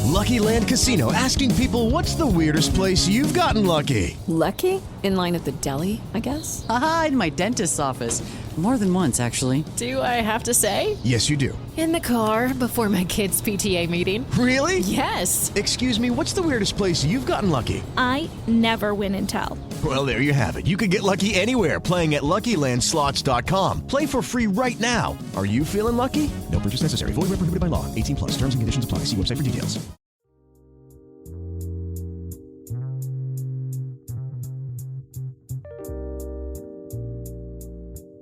Lucky Land Casino, asking people, what's the weirdest place you've gotten lucky? Lucky? In line at the deli, I guess? Aha, in my dentist's office. More than once, actually. Do I have to say? Yes, you do. In the car before my kids' PTA meeting. Really? Yes. Excuse me, what's the weirdest place you've gotten lucky? I never win and tell. Well, there you have it. You can get lucky anywhere, playing at LuckyLandSlots.com. Play for free right now. Are you feeling lucky? No purchase necessary. Void where prohibited by law. 18 plus. Terms and conditions apply. See website for details.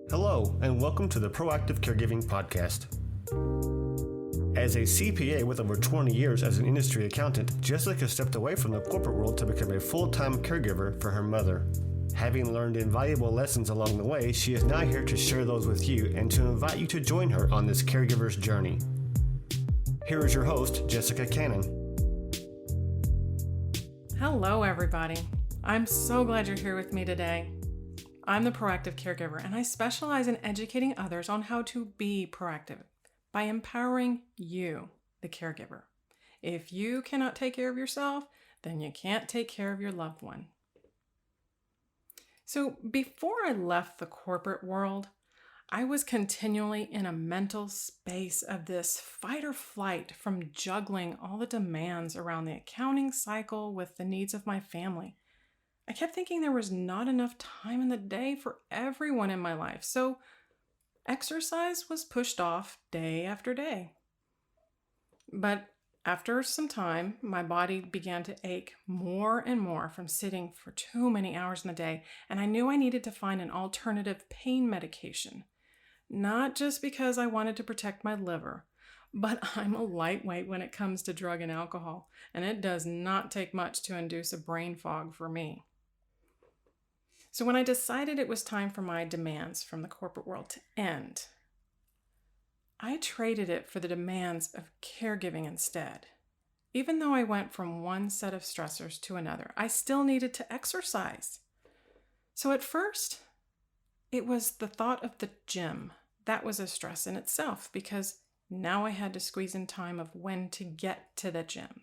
Hello, and welcome to the Proactive Caregiving Podcast. As a CPA with over 20 years as an industry accountant, Jessica stepped away from the corporate world to become a full-time caregiver for her mother. Having learned invaluable lessons along the way, she is now here to share those with you and to invite you to join her on this caregiver's journey. Here is your host, Jessica Cannon. Hello, everybody. I'm so glad you're here with me today. I'm the Proactive Caregiver, and I specialize in educating others on how to be proactive by empowering you, the caregiver. If you cannot take care of yourself, then you can't take care of your loved one. So before I left the corporate world, I was continually in a mental space of this fight or flight from juggling all the demands around the accounting cycle with the needs of my family. I kept thinking there was not enough time in the day for everyone in my life, so exercise was pushed off day after day. But after some time, my body began to ache more and more from sitting for too many hours in the day, and I knew I needed to find an alternative pain medication. Not just because I wanted to protect my liver, but I'm a lightweight when it comes to drug and alcohol, and it does not take much to induce a brain fog for me. So when I decided it was time for my demands from the corporate world to end, I traded it for the demands of caregiving instead. Even though I went from one set of stressors to another, I still needed to exercise. So at first, it was the thought of the gym. That was a stress in itself because now I had to squeeze in time of when to get to the gym.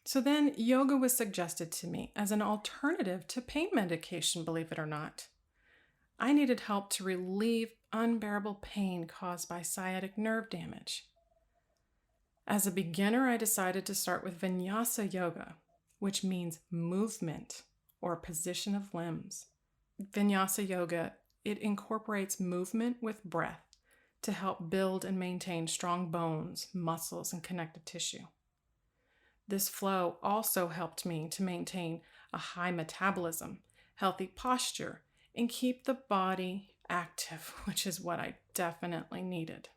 So then yoga was suggested to me as an alternative to pain medication, believe it or not. I needed help to relieve unbearable pain caused by sciatic nerve damage. As a beginner, I decided to start with Vinyasa Yoga, which means movement or position of limbs. Vinyasa Yoga, it incorporates movement with breath to help build and maintain strong bones, muscles, and connective tissue. This flow also helped me to maintain a high metabolism, healthy posture, and keep the body active, which is what I definitely needed.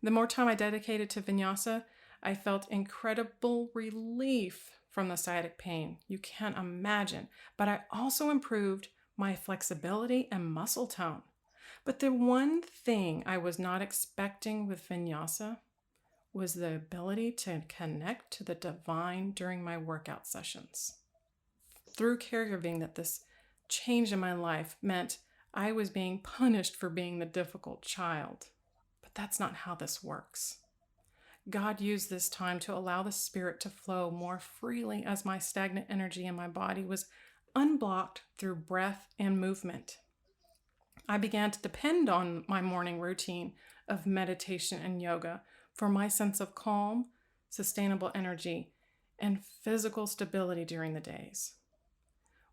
The more time I dedicated to Vinyasa, I felt incredible relief from the sciatic pain. You can't imagine, but I also improved my flexibility and muscle tone. But the one thing I was not expecting with Vinyasa was the ability to connect to the divine during my workout sessions. Through caregiving, that this change in my life meant I was being punished for being the difficult child. But that's not how this works. God used this time to allow the spirit to flow more freely as my stagnant energy in my body was unblocked through breath and movement. I began to depend on my morning routine of meditation and yoga for my sense of calm, sustainable energy, and physical stability during the days.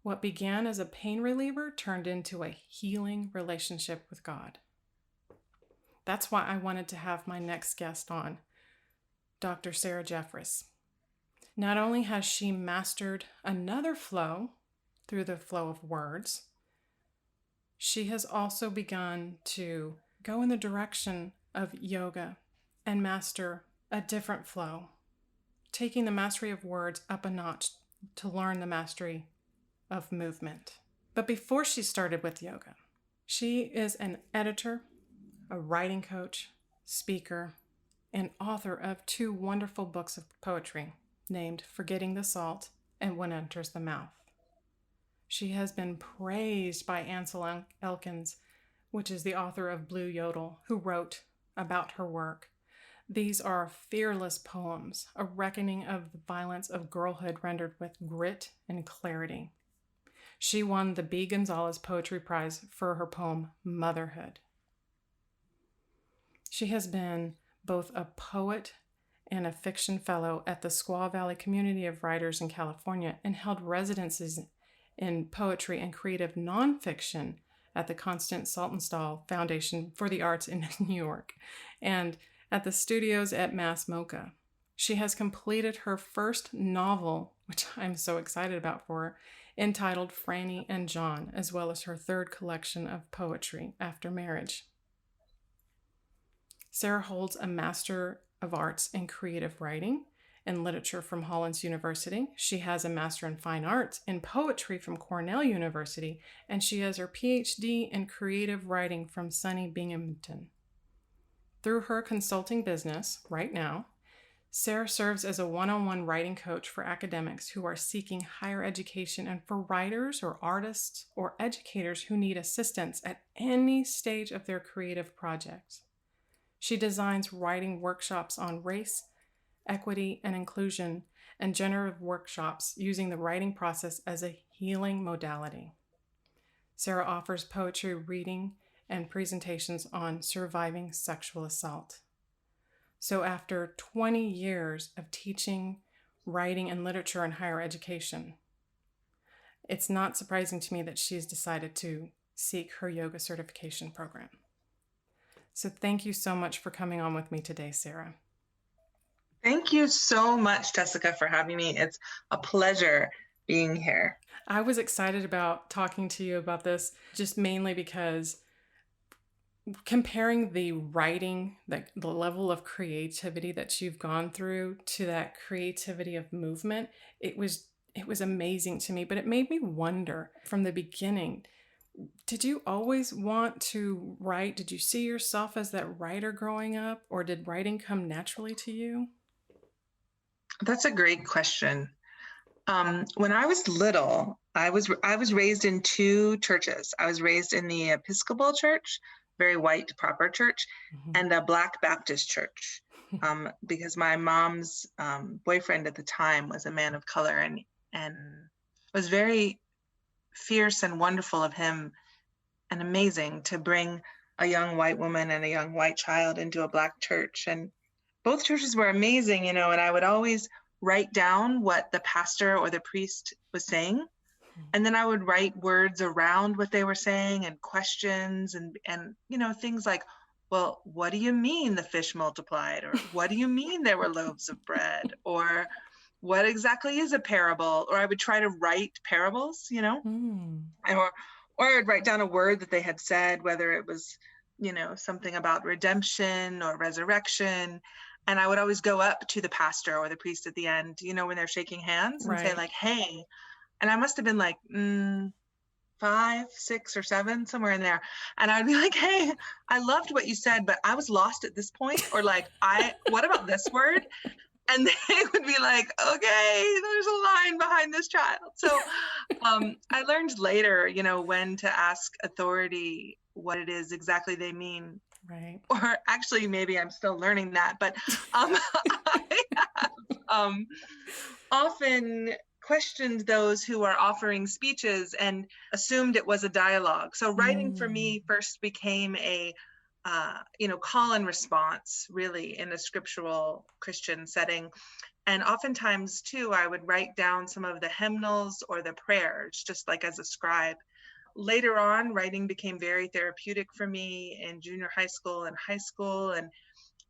What began as a pain reliever turned into a healing relationship with God. That's why I wanted to have my next guest on, Dr. Sarah Jeffress. Not only has she mastered another flow through the flow of words, she has also begun to go in the direction of yoga and master a different flow, taking the mastery of words up a notch to learn the mastery of movement. But before she started with yoga, she is an editor, a writing coach, speaker, and author of 2 wonderful books of poetry named Forgetting the Salt and When Enters the Mouth. She has been praised by Ansel Elkins, which is the author of Blue Yodel, who wrote about her work, These are fearless poems, a reckoning of the violence of girlhood rendered with grit and clarity. She won the B. Gonzalez Poetry Prize for her poem, Motherhood. She has been both a poet and a fiction fellow at the Squaw Valley Community of Writers in California and held residencies in poetry and creative nonfiction at the Constant Saltonstall Foundation for the Arts in New York and at the studios at Mass MoCA. She has completed her first novel, which I'm so excited about for her, entitled Franny and John, as well as her third collection of poetry, After Marriage. Sarah holds a Master of Arts in Creative Writing and Literature from Hollins University. She has a Master in Fine Arts in Poetry from Cornell University, and she has her PhD in Creative Writing from SUNY Binghamton. Through her consulting business, Right Now, Sarah serves as a one-on-one writing coach for academics who are seeking higher education and for writers or artists or educators who need assistance at any stage of their creative projects. She designs writing workshops on race, equity, and inclusion, and generative workshops using the writing process as a healing modality. Sarah offers poetry reading and presentations on surviving sexual assault. So after 20 years of teaching, writing, and literature in higher education, it's not surprising to me that she's decided to seek her yoga certification program. So thank you so much for coming on with me today, Sarah. Thank you so much, Jessica, for having me. It's a pleasure being here. I was excited about talking to you about this just mainly because comparing the writing, the level of creativity that you've gone through to that creativity of movement, it was amazing to me, but it made me wonder from the beginning, did you always want to write? Did you see yourself as that writer growing up, or did writing come naturally to you? That's a great question. When I was little, I was raised in two churches. I was raised in the Episcopal Church, very white, proper church, and a Black Baptist church, because my mom's boyfriend at the time was a man of color, and it was very fierce and wonderful of him and amazing to bring a young white woman and a young white child into a Black church. And both churches were amazing, and I would always write down what the pastor or the priest was saying. And then I would write words around what they were saying and questions and things like, well, what do you mean the fish multiplied? Or what do you mean there were loaves of bread? Or what exactly is a parable? Or I would try to write parables, or I would write down a word that they had said, whether it was, something about redemption or resurrection. And I would always go up to the pastor or the priest at the end, when they're shaking hands and say like, hey, and I must have been like 5, 6, or 7, somewhere in there. And I'd be like, hey, I loved what you said, but I was lost at this point. Or like, what about this word? And they would be like, okay, there's a line behind this child. So I learned later, when to ask authority what it is exactly they mean. Right. Or actually, maybe I'm still learning that, but I have often questioned those who are offering speeches and assumed it was a dialogue. So writing for me first became a call and response, really, in a scriptural Christian setting. And oftentimes, too, I would write down some of the hymnals or the prayers, just like as a scribe. Later on, writing became very therapeutic for me in junior high school and high school. And,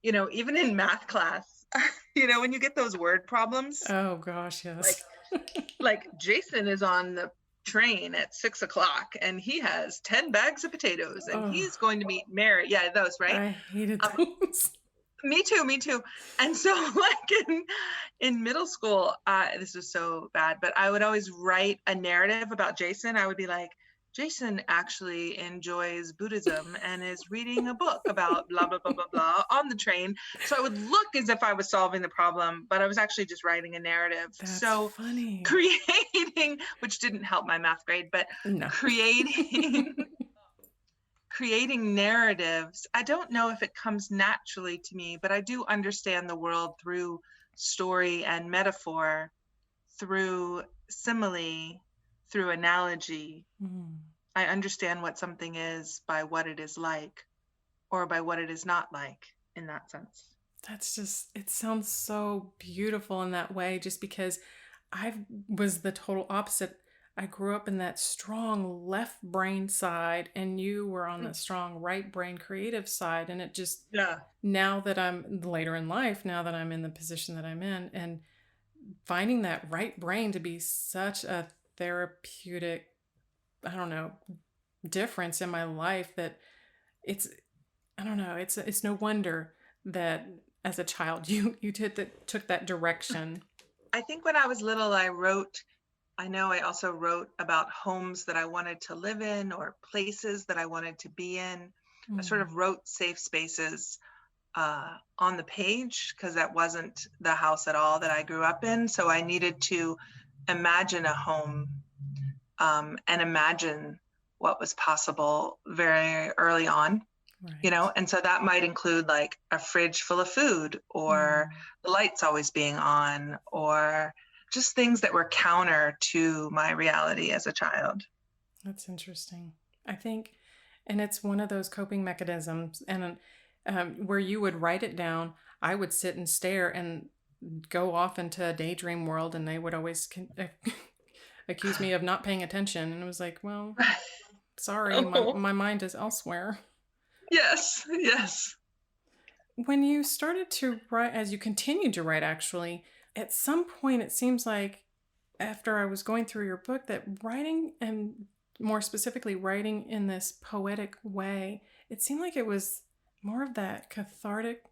even in math class, when you get those word problems. Oh, gosh, yes. Like Jason is on the train at 6 o'clock and he has 10 bags of potatoes and he's going to meet Mary. Yeah, those, right? I hated those. Me too. And so like in middle school, this was so bad, but I would always write a narrative about Jason. I would be like, Jason actually enjoys Buddhism and is reading a book about blah, blah, blah, blah, blah on the train. So I would look as if I was solving the problem, but I was actually just writing a narrative. That's so funny. Creating, which didn't help my math grade, but No. creating creating narratives, I don't know if it comes naturally to me, but I do understand the world through story and metaphor, through simile, through analogy. I understand what something is by what it is like, or by what it is not like, in that sense. That's just, it sounds so beautiful in that way, just because I was the total opposite. I grew up in that strong left brain side, and you were on the strong right brain creative side. And it just, Yeah. now that I'm later in life, now that I'm in the position that I'm in, and finding that right brain to be such a therapeutic, I don't know, difference in my life, that it's, I don't know, it's no wonder that as a child you took that direction. I think when I was little, I also wrote about homes that I wanted to live in, or places that I wanted to be in. I sort of wrote safe spaces on the page, because that wasn't the house at all that I grew up in. So I needed to imagine a home, and imagine what was possible very early on. Right. And so that might include like a fridge full of food, or the lights always being on, or just things that were counter to my reality as a child. That's interesting, I think. And it's one of those coping mechanisms. And where you would write it down, I would sit and stare and go off into a daydream world, and they would always accuse me of not paying attention. And it was like, well, sorry, my mind is elsewhere. Yes, yes. When you started to write, as you continued to write, actually, at some point, it seems like after I was going through your book, that writing, and more specifically writing in this poetic way, it seemed like it was more of that cathartic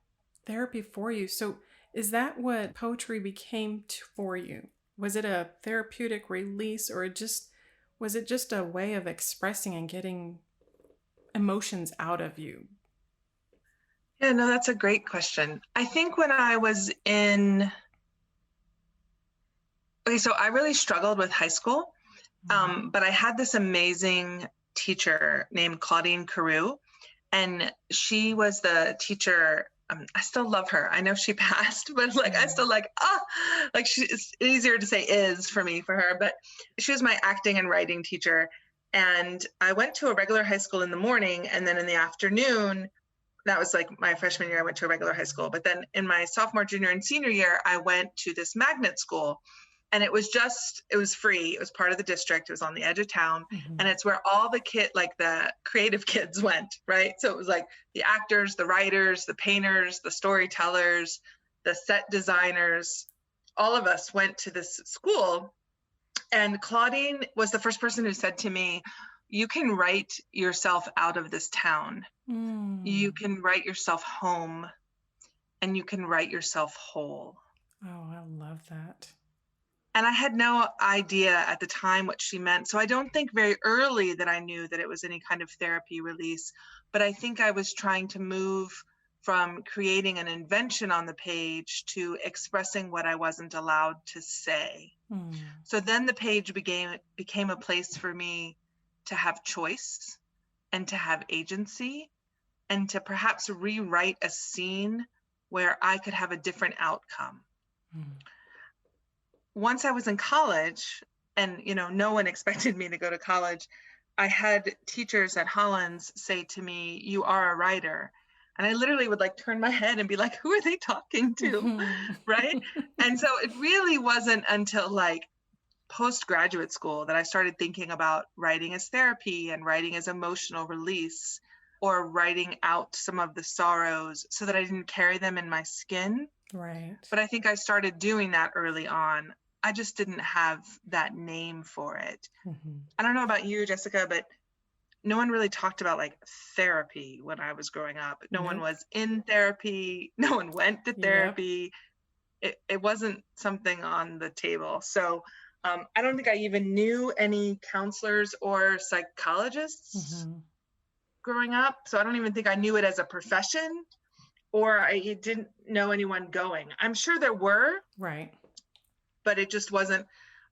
therapy for you. So is that what poetry became for you? Was it a therapeutic release, or was it just a way of expressing and getting emotions out of you? Yeah, no, that's a great question. I think when I was so I really struggled with high school, but I had this amazing teacher named Claudine Carew, and she was the teacher. I still love her. I know she passed, but I still it's easier to say is for her, but she was my acting and writing teacher. And I went to a regular high school in the morning, and then in the afternoon, that was like my freshman year, I went to a regular high school. But then in my sophomore, junior, and senior year, I went to this magnet school, and it was free. It was part of the district. It was on the edge of town. And it's where all the the creative kids went, right? So it was like the actors, the writers, the painters, the storytellers, the set designers, all of us went to this school. And Claudine was the first person who said to me, you can write yourself out of this town. You can write yourself home, and you can write yourself whole. Oh, I love that. And I had no idea at the time what she meant. So I don't think very early that I knew that it was any kind of therapy release, but I think I was trying to move from creating an invention on the page to expressing what I wasn't allowed to say. So then the page became a place for me to have choice and to have agency, and to perhaps rewrite a scene where I could have a different outcome. Once I was in college, and no one expected me to go to college, I had teachers at Hollins say to me, "You are a writer." And I literally would turn my head and be like, who are they talking to? Right? And so it really wasn't until postgraduate school that I started thinking about writing as therapy and writing as emotional release, or writing out some of the sorrows so that I didn't carry them in my skin. Right. But I think I started doing that early on. I just didn't have that name for it. I don't know about you, Jessica, but no one really talked about therapy when I was growing up. No one was in therapy. No one went to therapy. It wasn't something on the table. So I don't think I even knew any counselors or psychologists growing up. So I don't even think I knew it as a profession, or I didn't know anyone going. I'm sure there were. Right. But it just wasn't.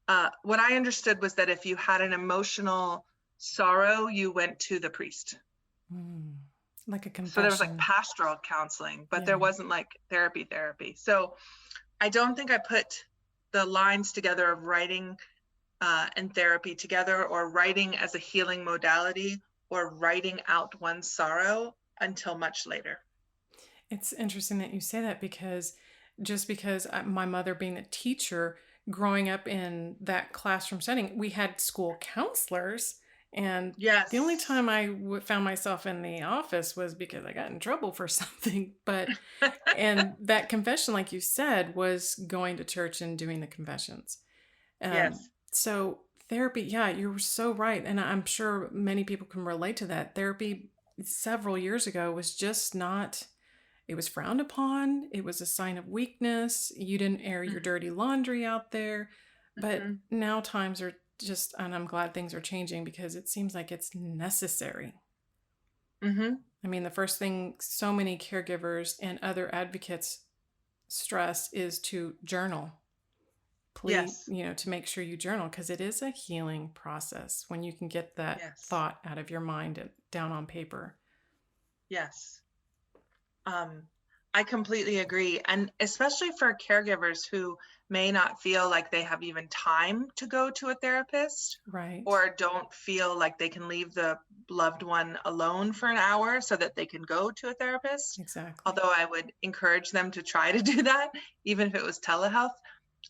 What I understood was that if you had an emotional sorrow, you went to the priest. Like a So there was like confession. pastoral counseling, but there Yeah. wasn't like therapy. So I don't think I put the lines together of writing and therapy together, or writing as a healing modality, or writing out one's sorrow until much later. It's interesting that you say that, because just because my mother being a teacher, growing up in that classroom setting, we had school counselors. And Yes. the only time I found myself in the office was because I got in trouble for something. But, and that confession, like you said, was going to church and doing the confessions. Yes. So therapy, yeah, you're so right. And I'm sure many people can relate to that. Therapy several years ago was just not, it was frowned upon. It was a sign of weakness. You didn't air your dirty laundry out there. But now times are just, and I'm glad things are changing, because it seems like it's necessary. I mean, the first thing so many caregivers and other advocates stress is to journal. Please, Yes. to make sure you journal, because it is a healing process when you can get that thought out of your mind and down on paper. Yes. I completely agree. And especially for caregivers who may not feel like they have even time to go to a therapist, right, or don't feel like they can leave the loved one alone for an hour so that they can go to a therapist. Exactly. Although I would encourage them to try to do that, even if it was telehealth,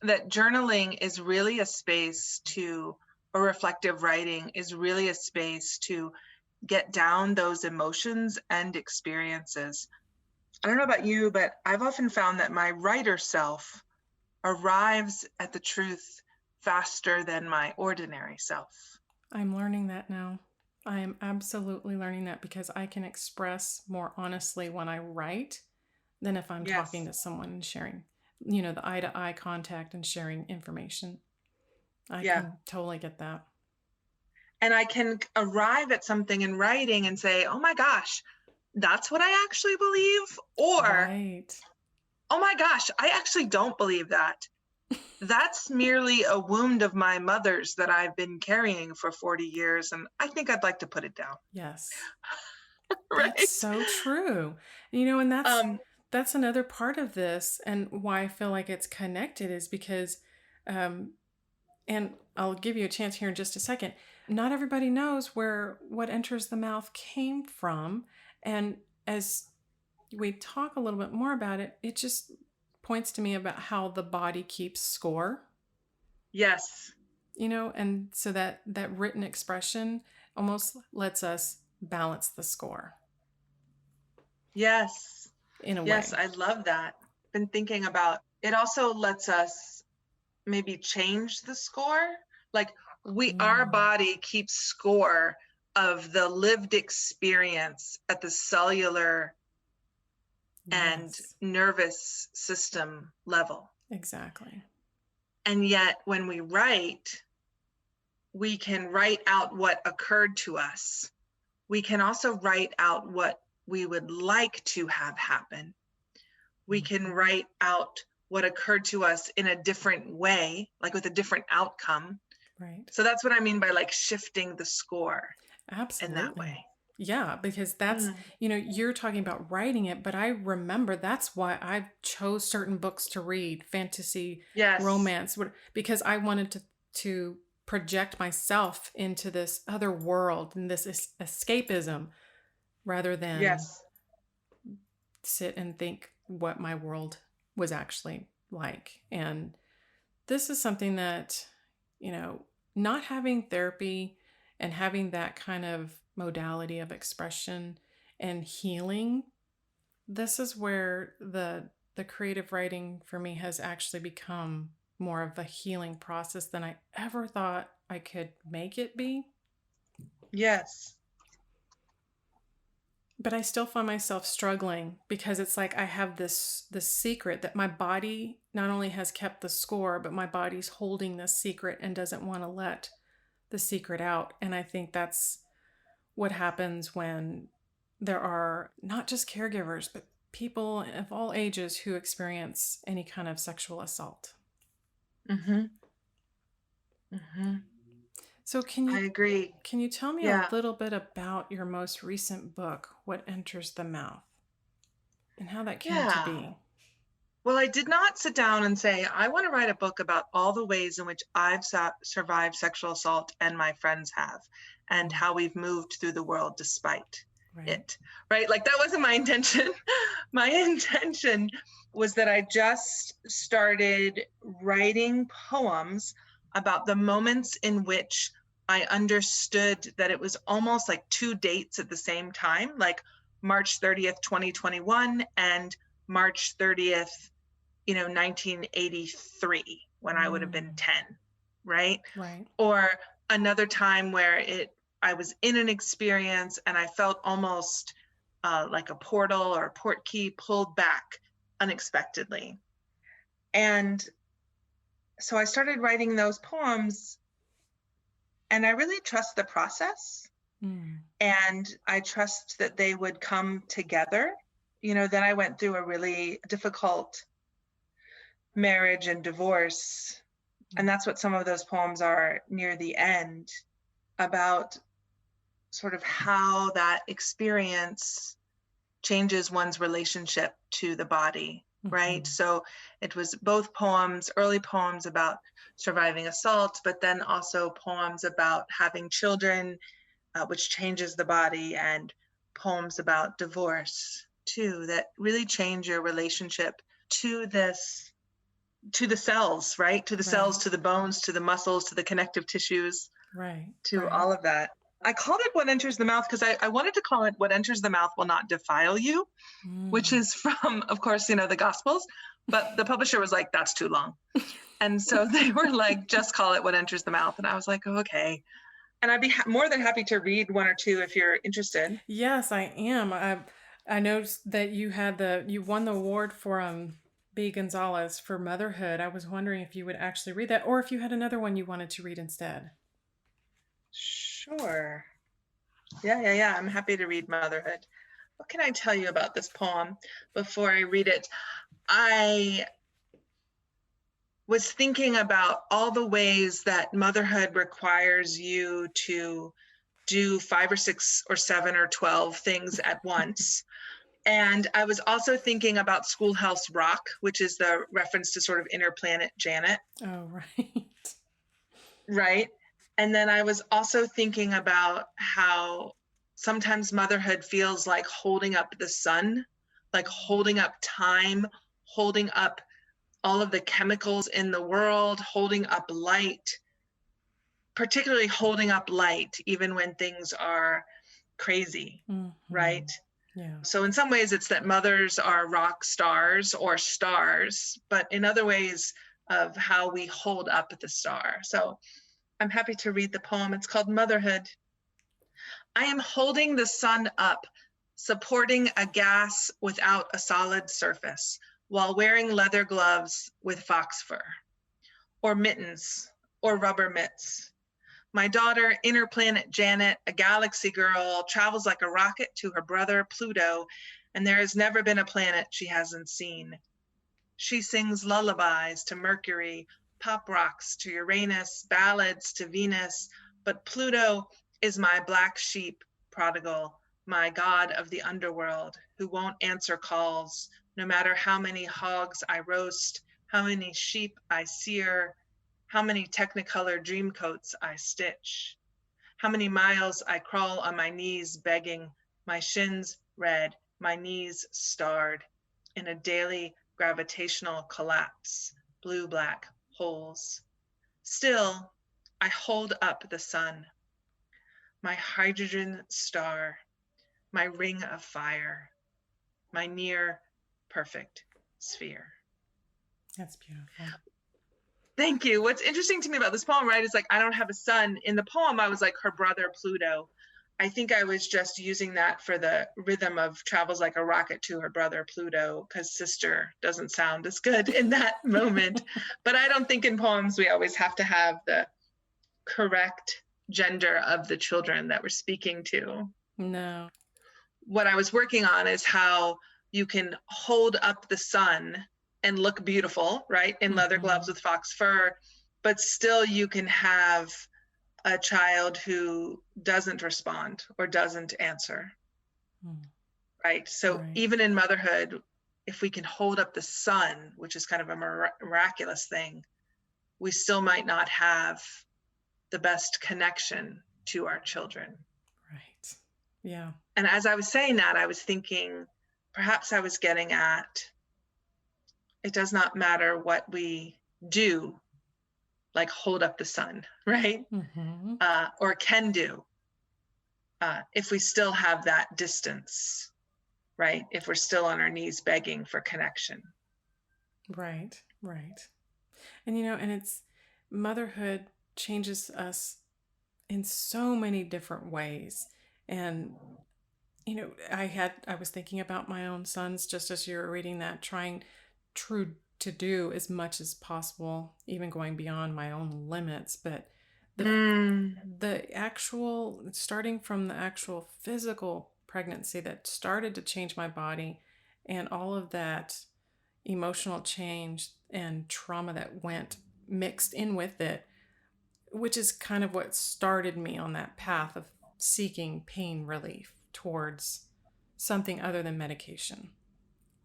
that journaling is really a space to, or reflective writing is really a space to get down those emotions and experiences. I don't know about you, but I've often found that my writer self arrives at the truth faster than my ordinary self. I'm learning that now. I am absolutely learning that, because I can express more honestly when I write than if I'm talking to someone and sharing, the eye-to-eye contact and sharing information. I can totally get that. And I can arrive at something in writing and say, oh my gosh, that's what I actually believe. Or, right, oh my gosh, I actually don't believe that. That's merely a wound of my mother's that I've been carrying for 40 years. And I think I'd like to put it down. yes. Right. That's so true. And that's another part of this, and why I feel like it's connected, is because, and I'll give you a chance here in just a second. Not everybody knows where what enters the mouth came from. And as we talk a little bit more about it, it just points to me about how the body keeps score. Yes. And so that written expression almost lets us balance the score. Yes. In a way. Yes, I love that. Been thinking about it. Also lets us maybe change the score. Like our body keeps score of the lived experience at the cellular and nervous system level. Exactly. And yet when we write, we can write out what occurred to us. We can also write out what we would like to have happen. We can write out what occurred to us in a different way, like with a different outcome. Right. So that's what I mean by like shifting the score. Absolutely. In that way. Yeah, because that's, you're talking about writing it, but I remember that's why I chose certain books to read, fantasy, romance, because I wanted to project myself into this other world and this escapism, rather than sit and think what my world was actually like. And this is something that, not having therapy and having that kind of modality of expression and healing, this is where the creative writing for me has actually become more of a healing process than I ever thought I could make it be. Yes. But I still find myself struggling, because it's like I have this secret that my body not only has kept the score, but my body's holding this secret and doesn't want to let the secret out. And I think that's what happens when there are not just caregivers, but people of all ages who experience any kind of sexual assault. So I agree. can you tell me a Yeah. little bit about your most recent book, What Enters the Mouth, and how that came to Yeah. be? Well, I did not sit down and say, I want to write a book about all the ways in which I've survived sexual assault and my friends have, and how we've moved through the world despite Right. it, right? Like that wasn't my intention. My intention was that I just started writing poems about the moments in which I understood that it was almost like two dates at the same time, like March 30th, 2021 and March 30th, 1983, when I would have been 10, right? Right. Or another time where I was in an experience and I felt almost like a portal or a port key pulled back unexpectedly. And so I started writing those poems, and I really trust the process. And I trust that they would come together. Then I went through a really difficult marriage and divorce. And that's what some of those poems are near the end, about sort of how that experience changes one's relationship to the body, right? So it was both early poems about surviving assault, but then also poems about having children, which changes the body, and poems about divorce too, that really change your relationship to the cells, right? To the cells, to the bones, to the muscles, to the connective tissues, Right. to all of that. I called it What Enters the Mouth because I wanted to call it What Enters the Mouth Will Not Defile You, which is from, of course, the Gospels. But the publisher was like, that's too long. And so they were like, just call it What Enters the Mouth. And I was like, oh, okay. And I'd be more than happy to read one or two if you're interested. Yes, I am. I noticed that you won the award for B. Gonzalez for motherhood. I was wondering if you would actually read that, or if you had another one you wanted to read instead. Sure. Yeah. I'm happy to read Motherhood. What can I tell you about this poem before I read it? I was thinking about all the ways that motherhood requires you to do 5 or 6 or 7 or 12 things at once. And I was also thinking about Schoolhouse Rock, which is the reference to sort of Inner Planet Janet. Oh, right. Right. And then I was also thinking about how sometimes motherhood feels like holding up the sun, like holding up time, holding up all of the chemicals in the world, holding up light, particularly holding up light, even when things are crazy, right? Yeah. So in some ways it's that mothers are rock stars or stars, but in other ways of how we hold up the star. So I'm happy to read the poem. It's called Motherhood. I am holding the sun up, supporting a gas without a solid surface, while wearing leather gloves with fox fur, or mittens, or rubber mitts. My daughter, Inner Planet Janet, a galaxy girl, travels like a rocket to her brother Pluto, and there has never been a planet she hasn't seen. She sings lullabies to Mercury, pop rocks to Uranus, ballads to Venus, but Pluto is my black sheep prodigal, my god of the underworld, who won't answer calls, no matter how many hogs I roast, how many sheep I sear, how many technicolor dream coats I stitch, how many miles I crawl on my knees begging, my shins red, my knees starred, in a daily gravitational collapse, blue-black holes. Still, I hold up the sun, my hydrogen star, my ring of fire, my near perfect sphere. That's beautiful. Thank you. What's interesting to me about this poem, right, is like, I don't have a son. In the poem, I was like her brother Pluto. I think I was just using that for the rhythm of travels like a rocket to her brother Pluto, because sister doesn't sound as good in that moment. But I don't think in poems we always have to have the correct gender of the children that we're speaking to. No. What I was working on is how you can hold up the sun and look beautiful, right, in leather gloves with fox fur, but still you can have a child who doesn't respond or doesn't answer, right? So Right. even in motherhood, if we can hold up the sun, which is kind of a miraculous thing, we still might not have the best connection to our children. Right. Yeah. And as I was saying that, I was thinking, perhaps I was getting at, it does not matter what we do, like hold up the sun, right? Mm-hmm. Or can do, if we still have that distance, right? If we're still on our knees begging for connection. Right. Right. And, you know, and it's motherhood changes us in so many different ways. And, you know, I was thinking about my own sons just as you were reading that, trying to do as much as possible, even going beyond my own limits. But the actual, starting from the actual physical pregnancy that started to change my body, and all of that emotional change and trauma that went mixed in with it, which is kind of what started me on that path of seeking pain relief towards something other than medication.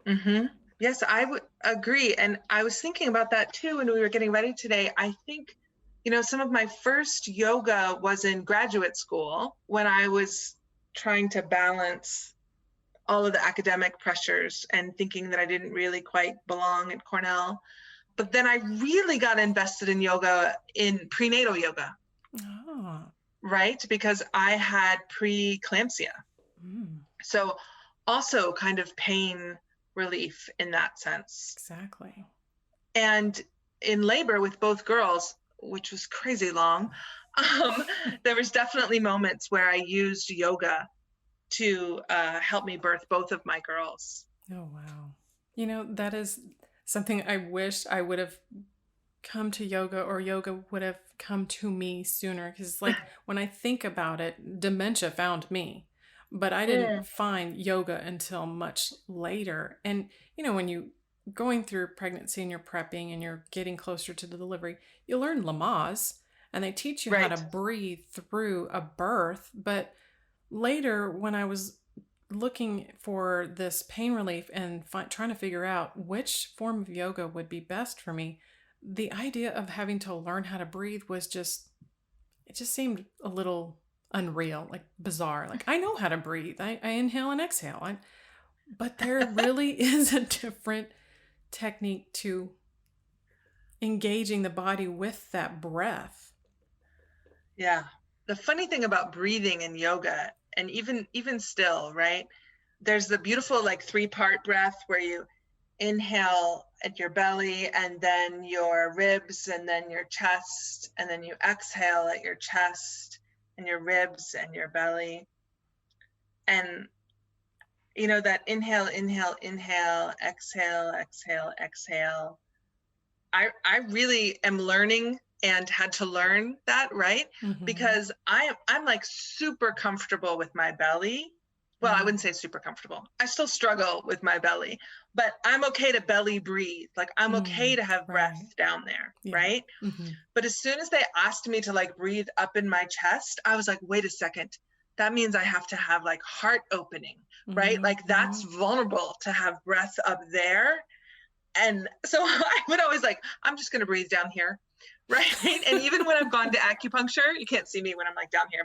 Mm-hmm. Yes, I would agree. And I was thinking about that too when we were getting ready today. I think, you know, some of my first yoga was in graduate school when I was trying to balance all of the academic pressures and thinking that I didn't really quite belong at Cornell. But then I really got invested in yoga, in prenatal yoga, Oh. right? Because I had preeclampsia. So also kind of pain relief in that sense. Exactly. And in labor with both girls, which was crazy long, there was definitely moments where I used yoga to help me birth both of my girls. Oh, wow. You know, that is something I wish I would have come to yoga, or yoga would have come to me sooner. Because, like, when I think about it, dementia found me, but I didn't find yoga until much later. And, you know, when you going through pregnancy and you're prepping and you're getting closer to the delivery, you learn Lamaze and they teach you how to breathe through a birth. But later, when I was looking for this pain relief and trying to figure out which form of yoga would be best for me, the idea of having to learn how to breathe was it just seemed a little unreal, like bizarre. Like, I know how to breathe. I inhale and exhale. But there really is a different technique to engaging the body with that breath. Yeah. The funny thing about breathing in yoga, and even still, right? There's the beautiful like 3-part breath where you inhale at your belly and then your ribs and then your chest, and then you exhale at your chest and your ribs and your belly. And you know, that inhale, inhale, inhale, exhale, exhale, exhale. I really am learning and had to learn that, right? Because I'm like super comfortable with my belly. Well, I wouldn't say super comfortable. I still struggle with my belly, but I'm okay to belly breathe. Like, I'm okay to have breath down there, right? But as soon as they asked me to like breathe up in my chest, I was like, wait a second. That means I have to have like heart opening, right? Like, that's vulnerable to have breath up there. And so I would always like, I'm just going to breathe down here, right? And even when I've gone to acupuncture, you can't see me when I'm like down here,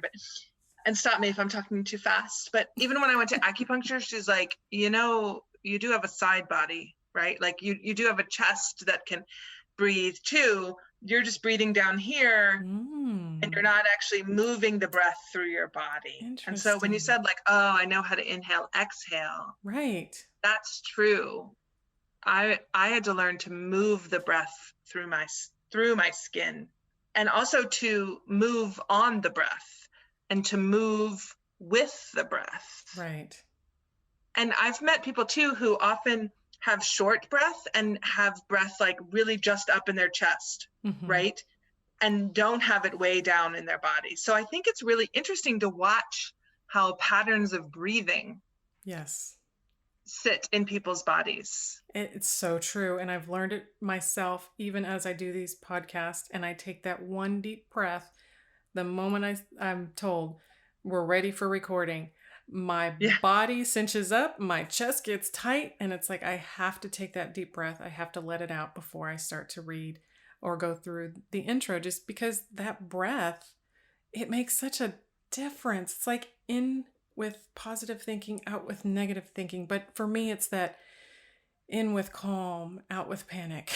and stop me if I'm talking too fast. But even when I went to acupuncture, she's like, you know, you do have a side body, right? Like you do have a chest that can breathe too. You're just breathing down here and you're not actually moving the breath through your body. And so when you said like, oh, I know how to inhale, exhale. Right. That's true. I had to learn to move the breath through my skin, and also to move on the breath and to move with the breath. Right. And I've met people too who often have short breath and have breath like really just up in their chest, right? And don't have it way down in their body. So I think it's really interesting to watch how patterns of breathing sit in people's bodies. It's so true. And I've learned it myself, even as I do these podcasts and I take that one deep breath. the moment I'm told we're ready for recording, my Yeah. body cinches up, my chest gets tight, and it's like I have to take that deep breath. I have to let it out before I start to read or go through the intro, just because that breath, it makes such a difference. It's like in with positive thinking, out with negative thinking. But for me, it's that in with calm, out with panic.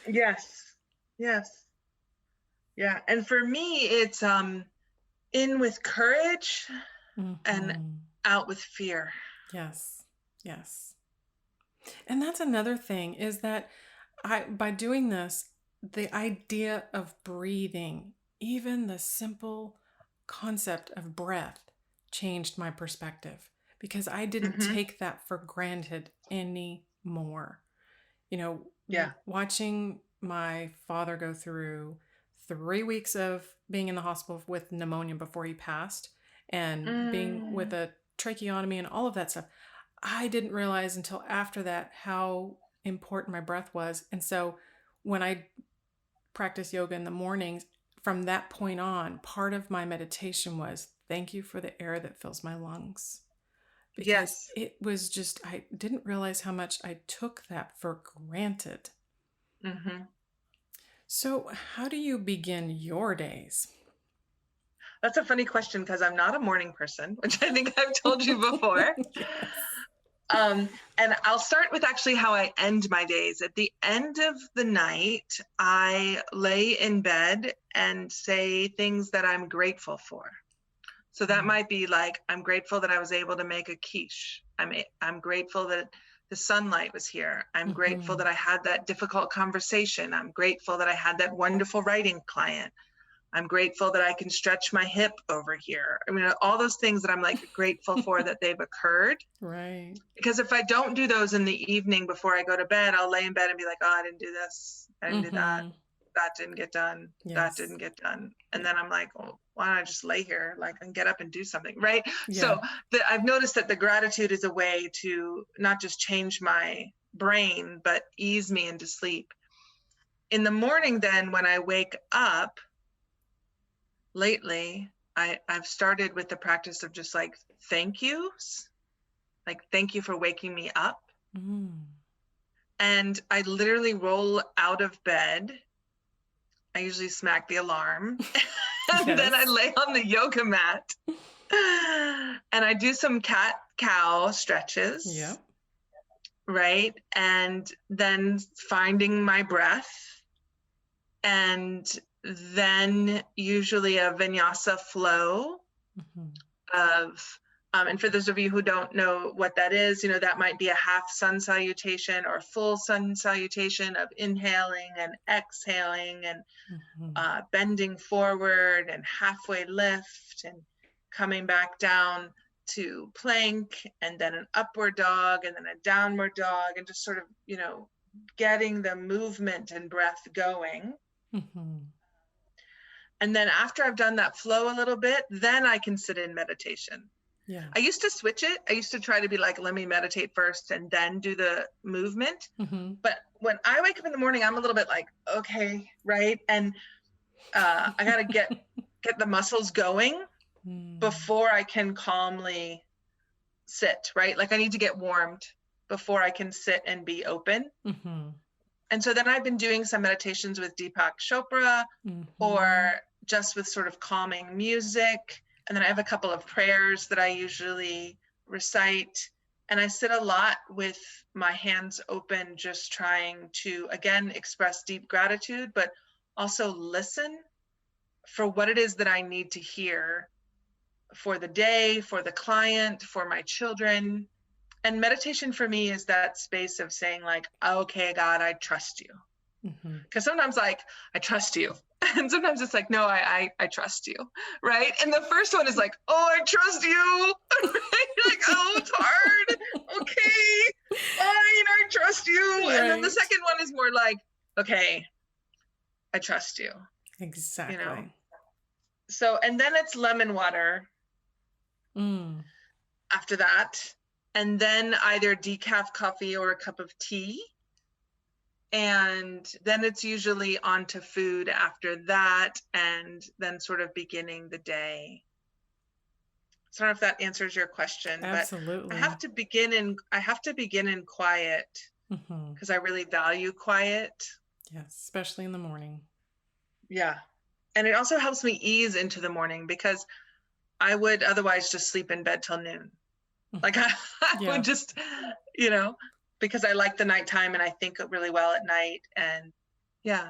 Yes. Yes. Yeah. And for me, it's in with courage and Mhm. out with fear. Yes. Yes. And that's another thing is that by doing this, the idea of breathing, even the simple concept of breath, changed my perspective because I didn't Mm-hmm. take that for granted anymore. You know, Yeah. watching my father go through 3 weeks of being in the hospital with pneumonia before he passed and being with a tracheotomy and all of that stuff, I didn't realize until after that how important my breath was. And so when I practice yoga in the mornings, from that point on, part of my meditation was thank you for the air that fills my lungs. Because Yes. it was just, I didn't realize how much I took that for granted. Mm-hmm. So, how do you begin your days? That's a funny question because I'm not a morning person, which I think I've told you before. And I'll start with actually how I end my days. At the end of the night, I lay in bed and say things that I'm grateful for. So that might be like, I'm grateful that I was able to make a quiche. I'm grateful that the sunlight was here. I'm grateful that I had that difficult conversation. I'm grateful that I had that wonderful writing client. I'm grateful that I can stretch my hip over here. I mean, all those things that I'm like grateful for that they've occurred. Right. Because if I don't do those in the evening before I go to bed, I'll lay in bed and be like, oh, I didn't do this. I didn't do that. That didn't get done. That Yes. didn't get done. And then I'm like, well, why don't I just lay here like and get up and do something, right? Yeah. So I've noticed that the gratitude is a way to not just change my brain, but ease me into sleep. In the morning then, when I wake up, lately, I've started with the practice of just like thank yous, like thank you for waking me up. And I literally roll out of bed. I usually smack the alarm and then I lay on the yoga mat and I do some cat-cow stretches. Yep. Right. And then finding my breath, and then usually a vinyasa flow of, and for those of you who don't know what that is, that might be a half sun salutation or full sun salutation of inhaling and exhaling and bending forward and halfway lift and coming back down to plank and then an upward dog and then a downward dog and just sort of, getting the movement and breath going. And then after I've done that flow a little bit, then I can sit in meditation. Yeah. I used to switch it. I used to try to be like, let me meditate first and then do the movement. But when I wake up in the morning, I'm a little bit like, okay, right. And I got to get the muscles going before I can calmly sit, right? Like I need to get warmed before I can sit and be open. And so then I've been doing some meditations with Deepak Chopra or just with sort of calming music. And then I have a couple of prayers that I usually recite. And I sit a lot with my hands open, just trying to, again, express deep gratitude, but also listen for what it is that I need to hear for the day, for the client, for my children. And meditation for me is that space of saying like, okay, God, I trust you. Because sometimes like, I trust you. And sometimes it's like, no, I trust you. Right. And the first one is like, oh, I trust you. Right? You're like, oh, it's hard. Okay, fine, I trust you. Right. And then the second one is more like, okay, I trust you. Exactly. So, and then it's lemon water after that. And then either decaf coffee or a cup of tea. And then it's usually on to food after that, and then sort of beginning the day. So I don't know if that answers your question, Absolutely. but I have to begin in quiet because I really value quiet. Yes, especially in the morning. Yeah. And it also helps me ease into the morning because I would otherwise just sleep in bed till noon. Like I would just, because I like the nighttime and I think really well at night. And yeah.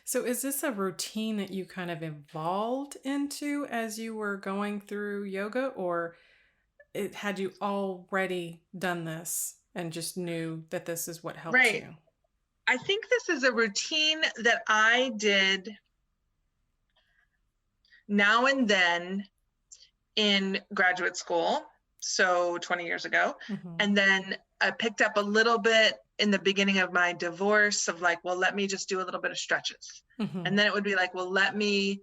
So is this a routine that you kind of evolved into as you were going through yoga, or had you already done this and just knew that this is what helped you? I think this is a routine that I did now and then in graduate school, so 20 years ago. And then I picked up a little bit in the beginning of my divorce of like, well, let me just do a little bit of stretches. And then it would be like, well, let me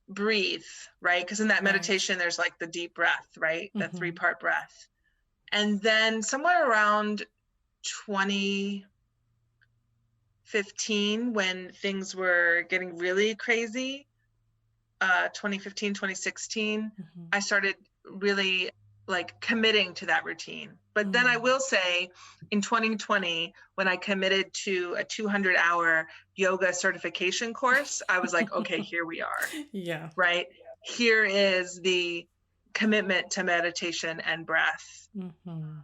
breathe, right? Because in that meditation, there's like the deep breath, right? The 3-part breath. And then somewhere around 2015, when things were getting really crazy, 2015, 2016, I started really like committing to that routine. But then I will say in 2020, when I committed to a 200-hour yoga certification course, I was like, okay, here we are. Yeah. Right. Here is the commitment to meditation and breath. And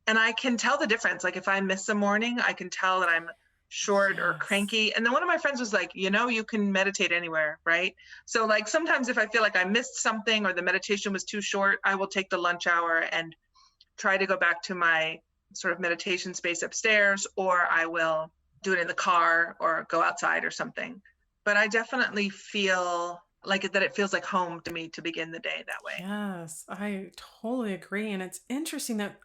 I can tell the difference. Like if I miss a morning, I can tell that I'm short or cranky. And then one of my friends was like, you can meditate anywhere, right? So like sometimes if I feel like I missed something or the meditation was too short, I will take the lunch hour and try to go back to my sort of meditation space upstairs, or I will do it in the car or go outside or something. But I definitely feel like that it feels like home to me to begin the day that way. Yes, I totally agree. And it's interesting that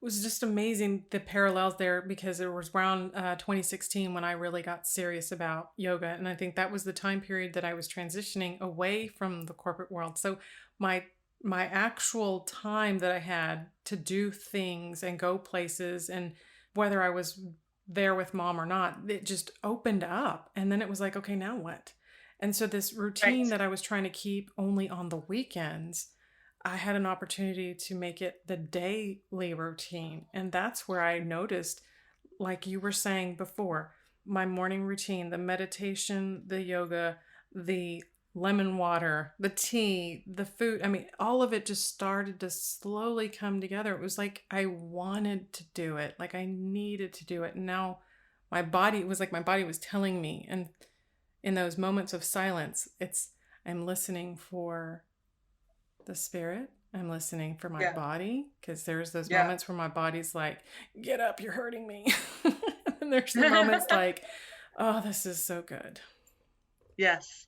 was just amazing the parallels there, because it was around 2016 when I really got serious about yoga. And I think that was the time period that I was transitioning away from the corporate world. So my actual time that I had to do things and go places, and whether I was there with mom or not, it just opened up. And then it was like, okay, now what? And so this routine that I was trying to keep only on the weekends, I had an opportunity to make it the daily routine. And that's where I noticed, like you were saying before, my morning routine, the meditation, the yoga, the lemon water, the tea, the food. I mean, all of it just started to slowly come together. It was like I wanted to do it, like I needed to do it. And now my body, it was like my body was telling me. And in those moments of silence, I'm listening for the spirit. I'm listening for my body, because there's those moments where my body's like, get up, you're hurting me. And there's the moments like, oh, this is so good. Yes.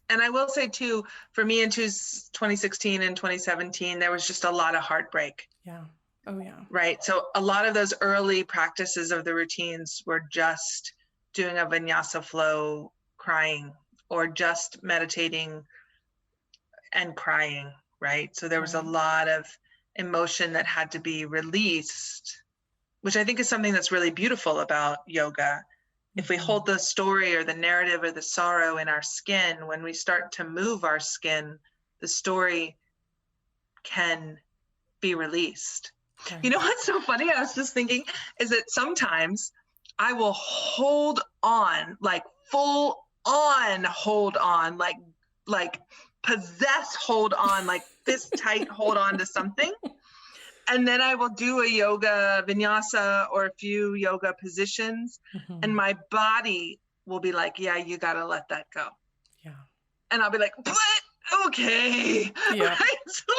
And I will say too, for me in 2016 and 2017, there was just a lot of heartbreak. Yeah. Oh yeah. Right. So a lot of those early practices of the routines were just doing a vinyasa flow, crying, or just meditating and crying, right? So there was a lot of emotion that had to be released, which I think is something that's really beautiful about yoga. If we hold the story or the narrative or the sorrow in our skin, when we start to move our skin, the story can be released. Right. You know what's so funny? I was just thinking is that sometimes I will hold on, like full on hold on, like possess hold on, like fist tight hold on to something. And then I will do a yoga vinyasa or a few yoga positions, and my body will be like, yeah, you got to let that go. Yeah. And I'll be like, but okay. Yeah. Right? So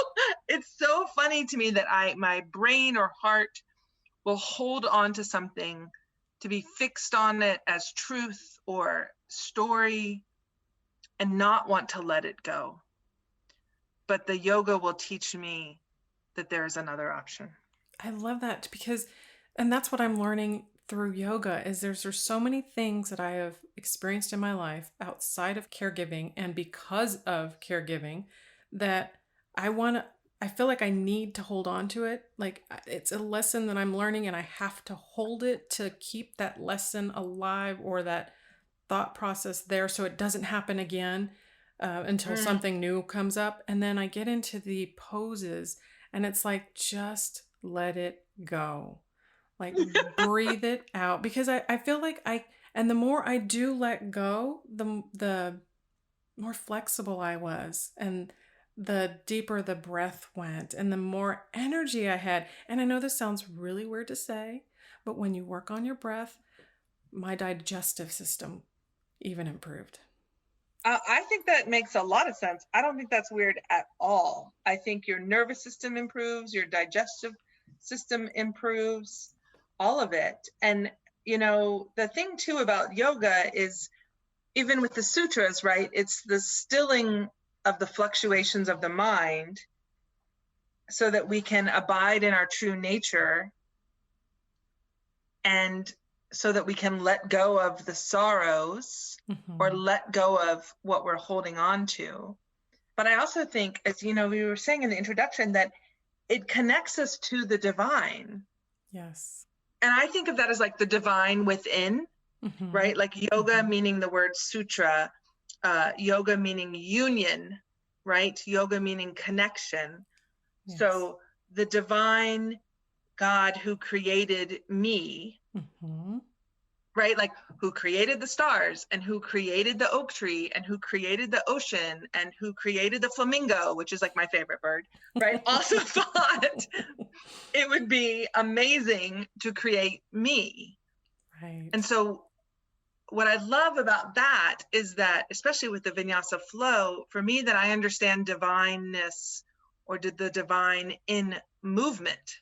it's so funny to me that my brain or heart will hold on to something to be fixed on it as truth or story and not want to let it go. But the yoga will teach me that there is another option. I love that, and that's what I'm learning through yoga, is there's so many things that I have experienced in my life outside of caregiving and because of caregiving that I want to I feel like I need to hold on to it. Like it's a lesson that I'm learning and I have to hold it to keep that lesson alive or that thought process there so it doesn't happen again until something new comes up. And then I get into the poses and it's like, just let it go. Like breathe it out because I feel like and the more I do let go, the more flexible I was and the deeper the breath went and the more energy I had. And I know this sounds really weird to say, but when you work on your breath, my digestive system even improved. I think that makes a lot of sense. I don't think that's weird at all. I think your nervous system improves, your digestive system improves, all of it. And, the thing too about yoga is even with the sutras, right? It's the stilling of the fluctuations of the mind so that we can abide in our true nature and so that we can let go of the sorrows or let go of what we're holding on to. But I also think, as we were saying in the introduction, that it connects us to the divine. Yes. And I think of that as like the divine within, right? Like yoga meaning the word sutra, yoga meaning union, right? Yoga meaning connection. Yes. So the divine God who created me, right? Like who created the stars and who created the oak tree and who created the ocean and who created the flamingo, which is like my favorite bird, right? Also thought it would be amazing to create me. Right. And so what I love about that is that, especially with the Vinyasa flow, for me, that I understand divineness or the divine in movement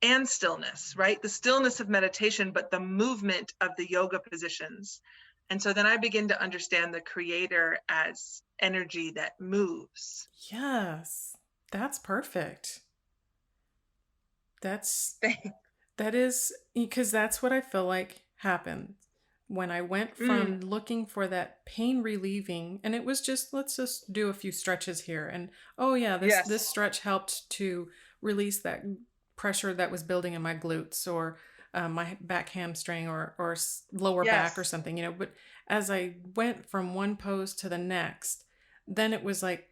and stillness, right? The stillness of meditation, but the movement of the yoga positions. And so then I begin to understand the creator as energy that moves. Yes, that's perfect. That is, because that's what I feel like happened when I went from looking for that pain relieving, and it was just, let's just do a few stretches here. And oh yeah, this stretch helped to release that pressure that was building in my glutes or my back hamstring or lower back or something, but as I went from one pose to the next, then it was like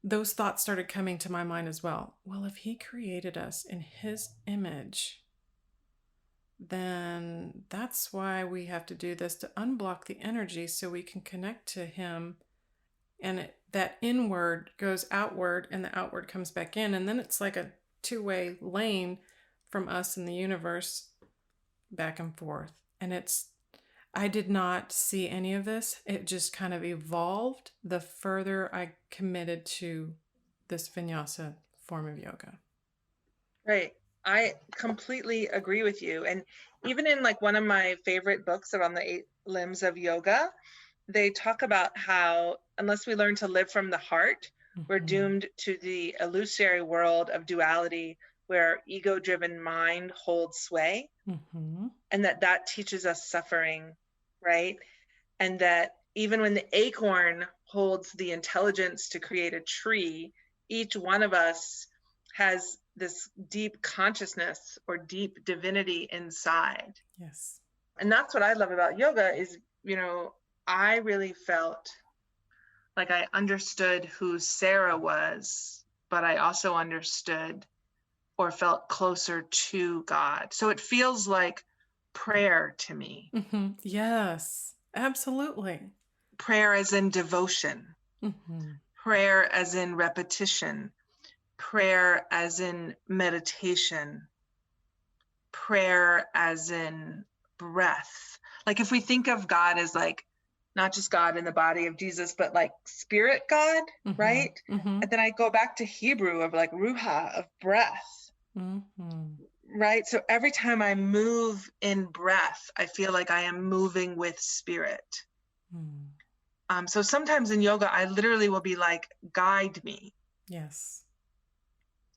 those thoughts started coming to my mind as well. Well, if he created us in his image, then that's why we have to do this, to unblock the energy so we can connect to him. And that inward goes outward and the outward comes back in. And then it's like a two-way lane from us and the universe back and forth. And I did not see any of this. It just kind of evolved the further I committed to this Vinyasa form of yoga. Right. I completely agree with you. And even in like one of my favorite books around the 8 limbs of yoga, they talk about how unless we learn to live from the heart, we're doomed to the illusory world of duality where ego-driven mind holds sway, and that teaches us suffering, right? And that even when the acorn holds the intelligence to create a tree, each one of us has this deep consciousness or deep divinity inside. Yes. And that's what I love about yoga is, I really felt like I understood who Sarah was, but I also understood or felt closer to God. So it feels like prayer to me. Yes, absolutely. Prayer as in devotion, prayer as in repetition, prayer as in meditation, prayer as in breath. Like if we think of God as like, not just God in the body of Jesus, but like spirit God, right? And then I go back to Hebrew of like ruha, of breath, right? So every time I move in breath, I feel like I am moving with spirit. So sometimes in yoga, I literally will be like, guide me. Yes.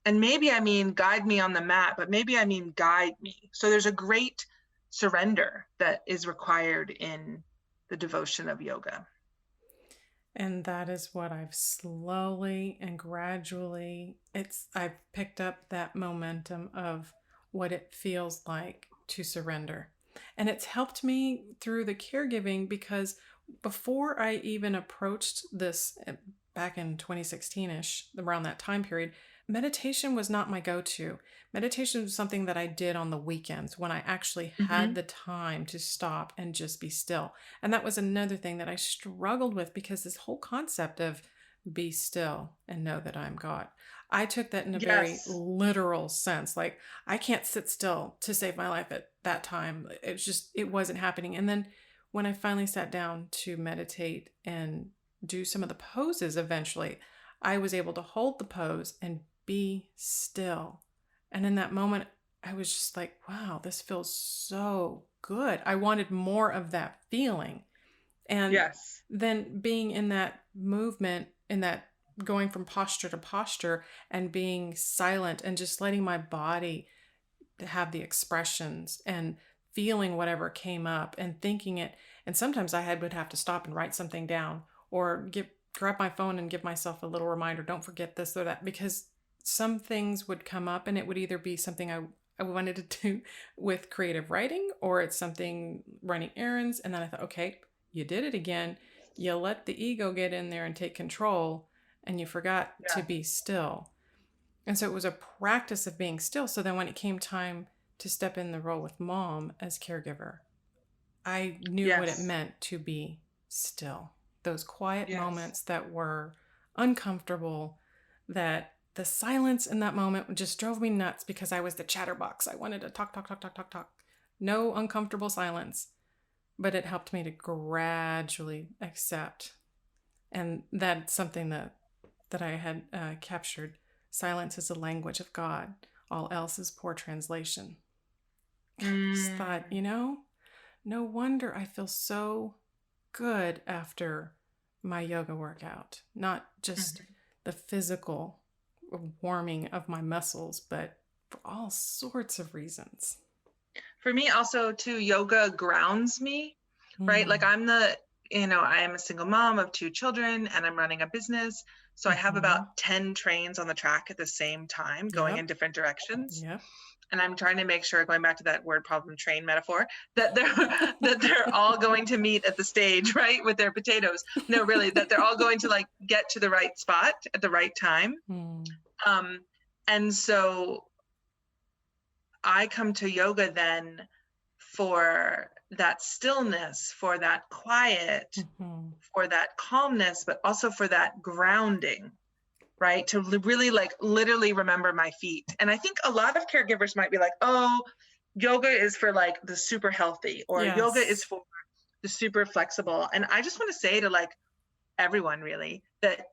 And maybe I mean guide me on the mat, but maybe I mean guide me. So there's a great surrender that is required in the devotion of yoga. And that is what I've slowly and gradually, I've picked up that momentum of what it feels like to surrender. And it's helped me through the caregiving because before I even approached this back in 2016-ish, around that time period, meditation was not my go-to. Meditation was something that I did on the weekends when I actually had the time to stop and just be still. And that was another thing that I struggled with because this whole concept of be still and know that I'm God. I took that in a very literal sense. Like, I can't sit still to save my life at that time. It wasn't happening. And then when I finally sat down to meditate and do some of the poses eventually, I was able to hold the pose and be still. And in that moment, I was just like, wow, this feels so good. I wanted more of that feeling. And then being in that movement, in that going from posture to posture and being silent and just letting my body have the expressions and feeling whatever came up and thinking it. And sometimes would have to stop and write something down or grab my phone and give myself a little reminder, don't forget this or that, because some things would come up and it would either be something I wanted to do with creative writing, or it's something running errands. And then I thought, okay, you did it again. You let the ego get in there and take control and you forgot to be still. And so it was a practice of being still. So then when it came time to step in the role with mom as caregiver, I knew what it meant to be still. Those quiet moments that were uncomfortable, that the silence in that moment just drove me nuts because I was the chatterbox. I wanted to talk. No uncomfortable silence. But it helped me to gradually accept. And that's something that I had captured. Silence is the language of God. All else is poor translation. I just thought, no wonder I feel so good after my yoga workout. Not just the physical warming of my muscles, but for all sorts of reasons. For me also too, yoga grounds me, right? Like I am a single mom of 2 children and I'm running a business. So I have about 10 trains on the track at the same time going in different directions. Yep. And I'm trying to make sure, going back to that word problem train metaphor, that they're all going to meet at the stage, right? With their potatoes. No, really, that they're all going to like get to the right spot at the right time. And so I come to yoga then for that stillness, for that quiet, for that calmness, but also for that grounding, right? To really like literally remember my feet. And I think a lot of caregivers might be like, oh, yoga is for like the super healthy, or yoga is for the super flexible. And I just want to say to like everyone really that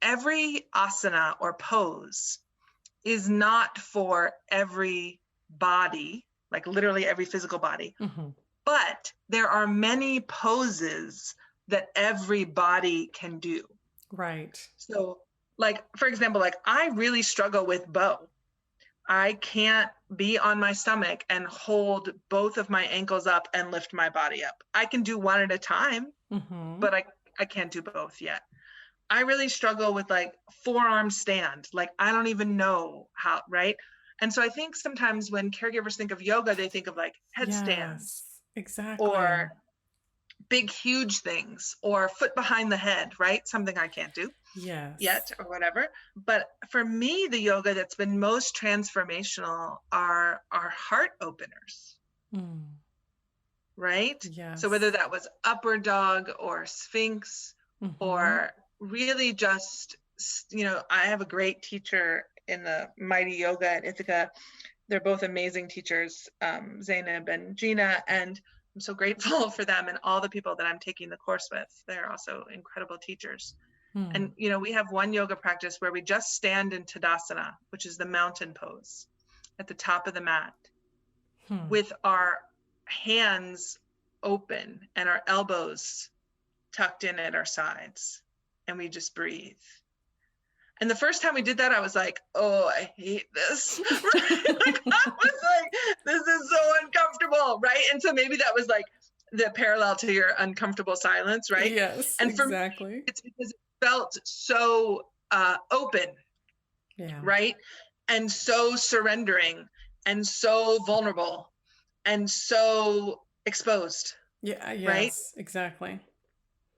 every asana or pose is not for every body, like literally every physical body, but there are many poses that every body can do. Right. So like, for example, like I really struggle with bow. I can't be on my stomach and hold both of my ankles up and lift my body up. I can do one at a time, but I can't do both yet. I really struggle with like forearm stand. Like, I don't even know how, right? And so I think sometimes when caregivers think of yoga, they think of like headstands, exactly, or big, huge things, or foot behind the head, right? Something I can't do yet or whatever. But for me, the yoga that's been most transformational are heart openers, right? Yes. So whether that was upward dog or sphinx, or really just, I have a great teacher in the Mighty Yoga at Ithaca. They're both amazing teachers, Zainab and Gina, and I'm so grateful for them and all the people that I'm taking the course with. They're also incredible teachers. And, we have one yoga practice where we just stand in Tadasana, which is the mountain pose at the top of the mat, with our hands open and our elbows tucked in at our sides, and we just breathe. And the first time we did that, I was like, oh, I hate this. Right? Like, I was like, this is so uncomfortable, right? And so maybe that was like the parallel to your uncomfortable silence, right? Yes, And for me, exactly. it's because it felt so open, Yeah. right? And so surrendering and so vulnerable and so exposed, Yeah, right? yes, exactly.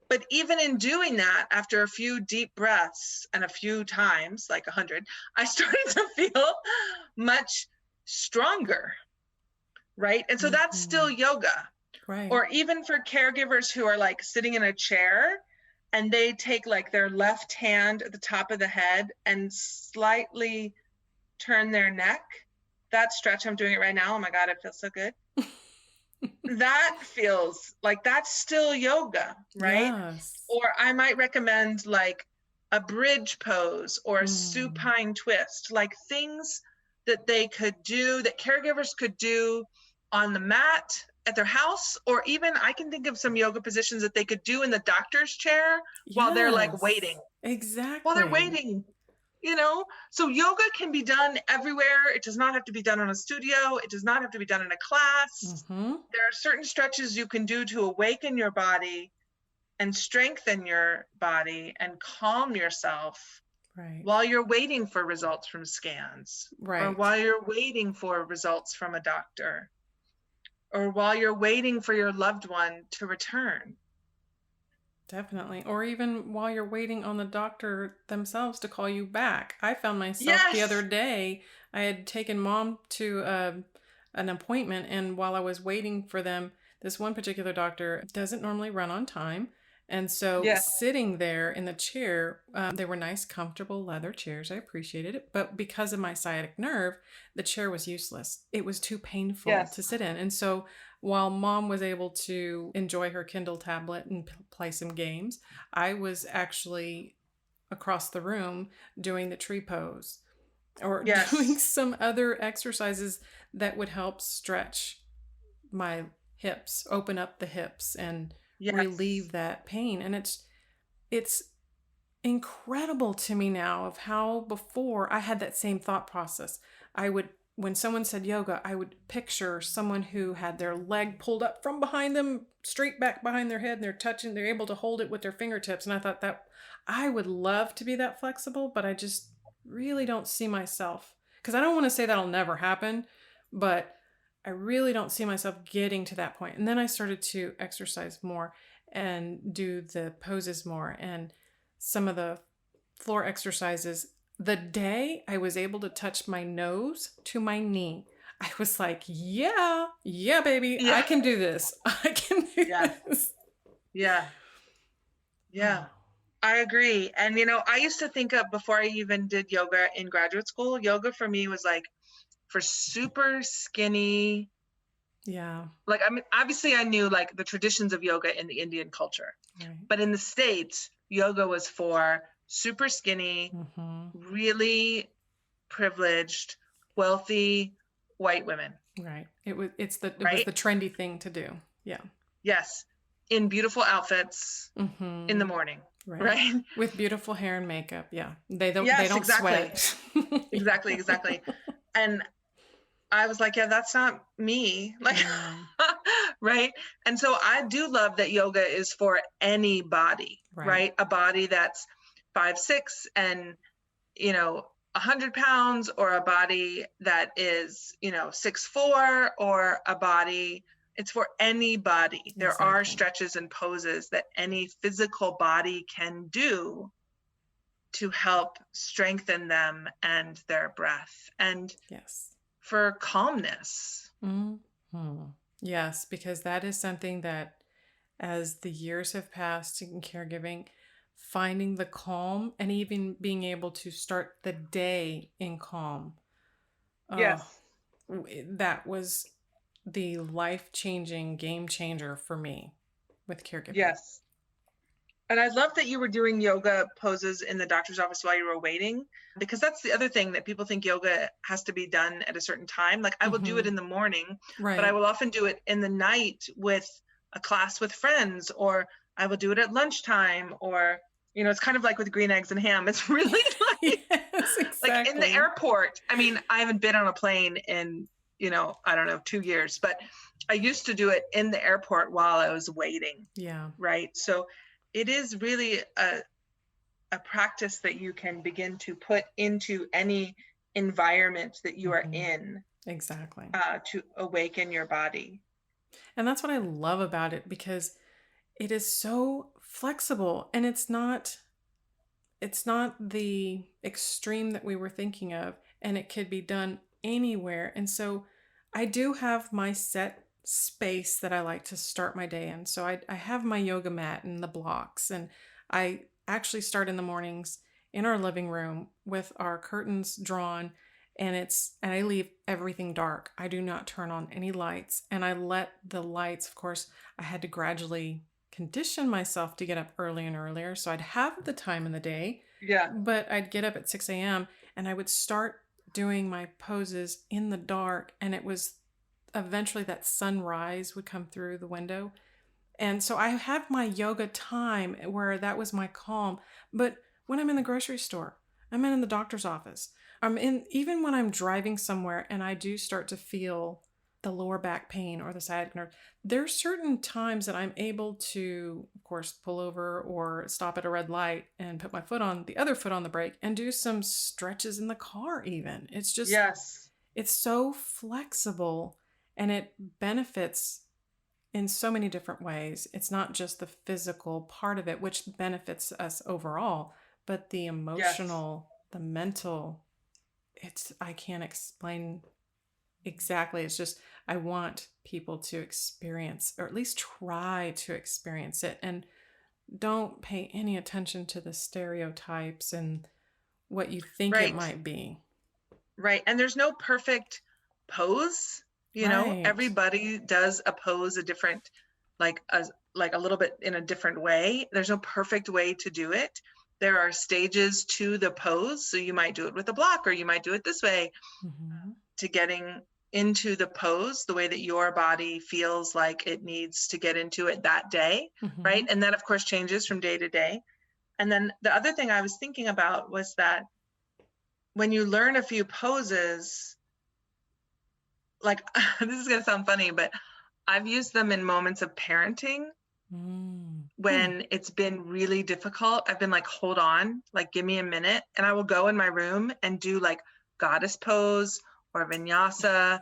But even in doing that, after a few deep breaths and a few times, like 100, I started to feel much stronger, right? And so that's still yoga. Right. Or even for caregivers who are like sitting in a chair and they take like their left hand at the top of the head and slightly turn their neck. That stretch, I'm doing it right now. Oh my God, it feels so good. That feels like that's still yoga, right? Yes. Or I might recommend like a bridge pose or a supine twist, like things that they could do, that caregivers could do on the mat at their house, or even I can think of some yoga positions that they could do in the doctor's chair while they're like Yes, waiting. exactly. While they're waiting, you know? So yoga can be done everywhere. It does not have to be done in a studio. It does not have to be done in a class. Mm-hmm. There are certain stretches you can do to awaken your body and strengthen your body and calm yourself Right. while you're waiting for results from scans, or Right. while you're waiting for results from a doctor, or while you're waiting for your loved one to return. Definitely. Or even while you're waiting on the doctor themselves to call you back. I found myself the other day, I had taken mom to an appointment, and while I was waiting for them, this one particular doctor doesn't normally run on time. And so sitting there in the chair, they were nice, comfortable leather chairs. I appreciated it. But because of my sciatic nerve, the chair was useless. It was too painful to sit in. And so while mom was able to enjoy her Kindle tablet and play some games, I was actually across the room doing the tree pose or doing some other exercises that would help stretch my hips, open up the hips and relieve that pain. And it's incredible to me now of how before I had that same thought process. When someone said yoga, I would picture someone who had their leg pulled up from behind them, straight back behind their head, and they're able to hold it with their fingertips. And I thought that I would love to be that flexible, but I just really don't see myself, because I don't want to say that'll never happen, but I really don't see myself getting to that point. And then I started to exercise more and do the poses more and some of the floor exercises. The day I was able to touch my nose to my knee, I was like, yeah, baby, I can do this. I can do this. Yeah. I agree. And, you know, I used to think of, before I even did yoga in graduate school, yoga for me was like for super skinny. Yeah. Like, I mean, obviously I knew like the traditions of yoga in the Indian culture, but in the States, yoga was for super skinny, really privileged, wealthy white women. Right. It was the trendy thing to do. Yeah. Yes. In beautiful outfits in the morning. Right. With beautiful hair and makeup. Yeah. They don't sweat. Exactly. And I was like, yeah, that's not me. Like, right. And so I do love that yoga is for any body, right? A body that's 5'6" and, you know, 100 pounds, or a body that is, you know, 6'4", or a body. It's for anybody. There are stretches and poses that any physical body can do to help strengthen them and their breath and for calmness. Yes, because that is something that, as the years have passed in caregiving, finding the calm and even being able to start the day in calm. That was the life-changing game changer for me with caregiving. Yes. And I love that you were doing yoga poses in the doctor's office while you were waiting, because that's the other thing that people think yoga has to be done at a certain time. Like I will do it in the morning, but I will often do it in the night with a class with friends, or I will do it at lunchtime, or, you know, it's kind of like with green eggs and ham. It's really like, like in the airport. I mean, I haven't been on a plane in I don't know, 2 years, but I used to do it in the airport while I was waiting. Yeah. Right. So it is really a practice that you can begin to put into any environment that you are in, Exactly. to awaken your body. And that's what I love about it, because it is so flexible, and it's not the extreme that we were thinking of, and it could be done anywhere. And so I do have my set space that I like to start my day in. So I have my yoga mat and the blocks, and I actually start in the mornings in our living room with our curtains drawn, and I leave everything dark. I do not turn on any lights, and I let the lights, of course, I had to gradually condition myself to get up early and earlier so I'd have the time in the day. Yeah. But I'd get up at 6 a.m. and I would start doing my poses in the dark, and it was eventually that sunrise would come through the window. And so I have my yoga time where that was my calm. But when I'm in the grocery store, I'm in the doctor's office, even when I'm driving somewhere and I do start to feel the lower back pain or the sciatic nerve, there's certain times that I'm able to, of course, pull over or stop at a red light and put the other foot on the brake and do some stretches in the car even. It's just, Yes. it's so flexible, and it benefits in so many different ways. It's not just the physical part of it, which benefits us overall, but the emotional, the mental, I can't explain exactly. It's just, I want people to experience, or at least try to experience it, and don't pay any attention to the stereotypes and what you think it might be. Right. And there's no perfect pose. Everybody does a pose a different, like a little bit in a different way. There's no perfect way to do it. There are stages to the pose. So you might do it with a block, or you might do it this way, to getting into the pose the way that your body feels like it needs to get into it that day. Right. And that, of course, changes from day to day. And then the other thing I was thinking about was that when you learn a few poses, like, this is going to sound funny, but I've used them in moments of parenting when it's been really difficult. I've been like, hold on, like, give me a minute. And I will go in my room and do like goddess pose or vinyasa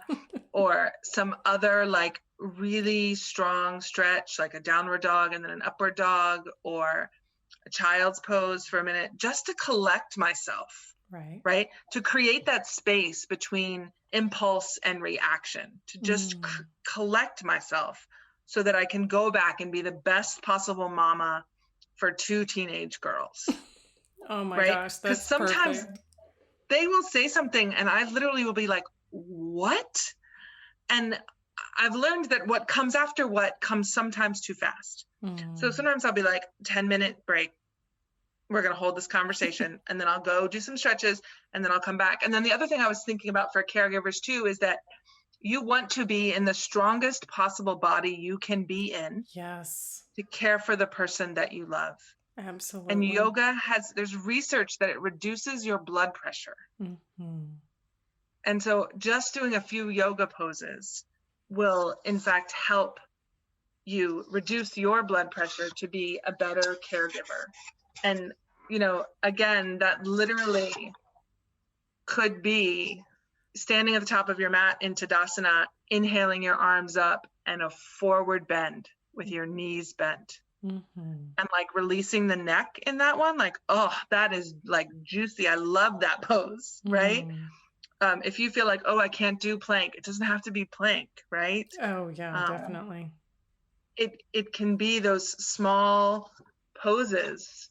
or some other like really strong stretch, like a downward dog and then an upward dog, or a child's pose for a minute, just to collect myself. Right. To create that space between impulse and reaction, to just collect myself so that I can go back and be the best possible mama for 2 teenage girls. Oh my gosh. That's sometimes perfect. They will say something and I literally will be like, what? And I've learned that what comes after what comes sometimes too fast. So sometimes I'll be like, 10-minute break. We're going to hold this conversation, and then I'll go do some stretches, and then I'll come back. And then the other thing I was thinking about for caregivers too is that you want to be in the strongest possible body you can be in. Yes. To care for the person that you love. Absolutely. And yoga there's research that it reduces your blood pressure. And so just doing a few yoga poses will in fact help you reduce your blood pressure to be a better caregiver. And, again, that literally could be standing at the top of your mat in Tadasana, inhaling your arms up and a forward bend with your knees bent. And like releasing the neck in that one, like, oh, that is like juicy. I love that pose, right? If you feel like, oh, I can't do plank, it doesn't have to be plank, right? Oh, yeah, definitely. It can be those small poses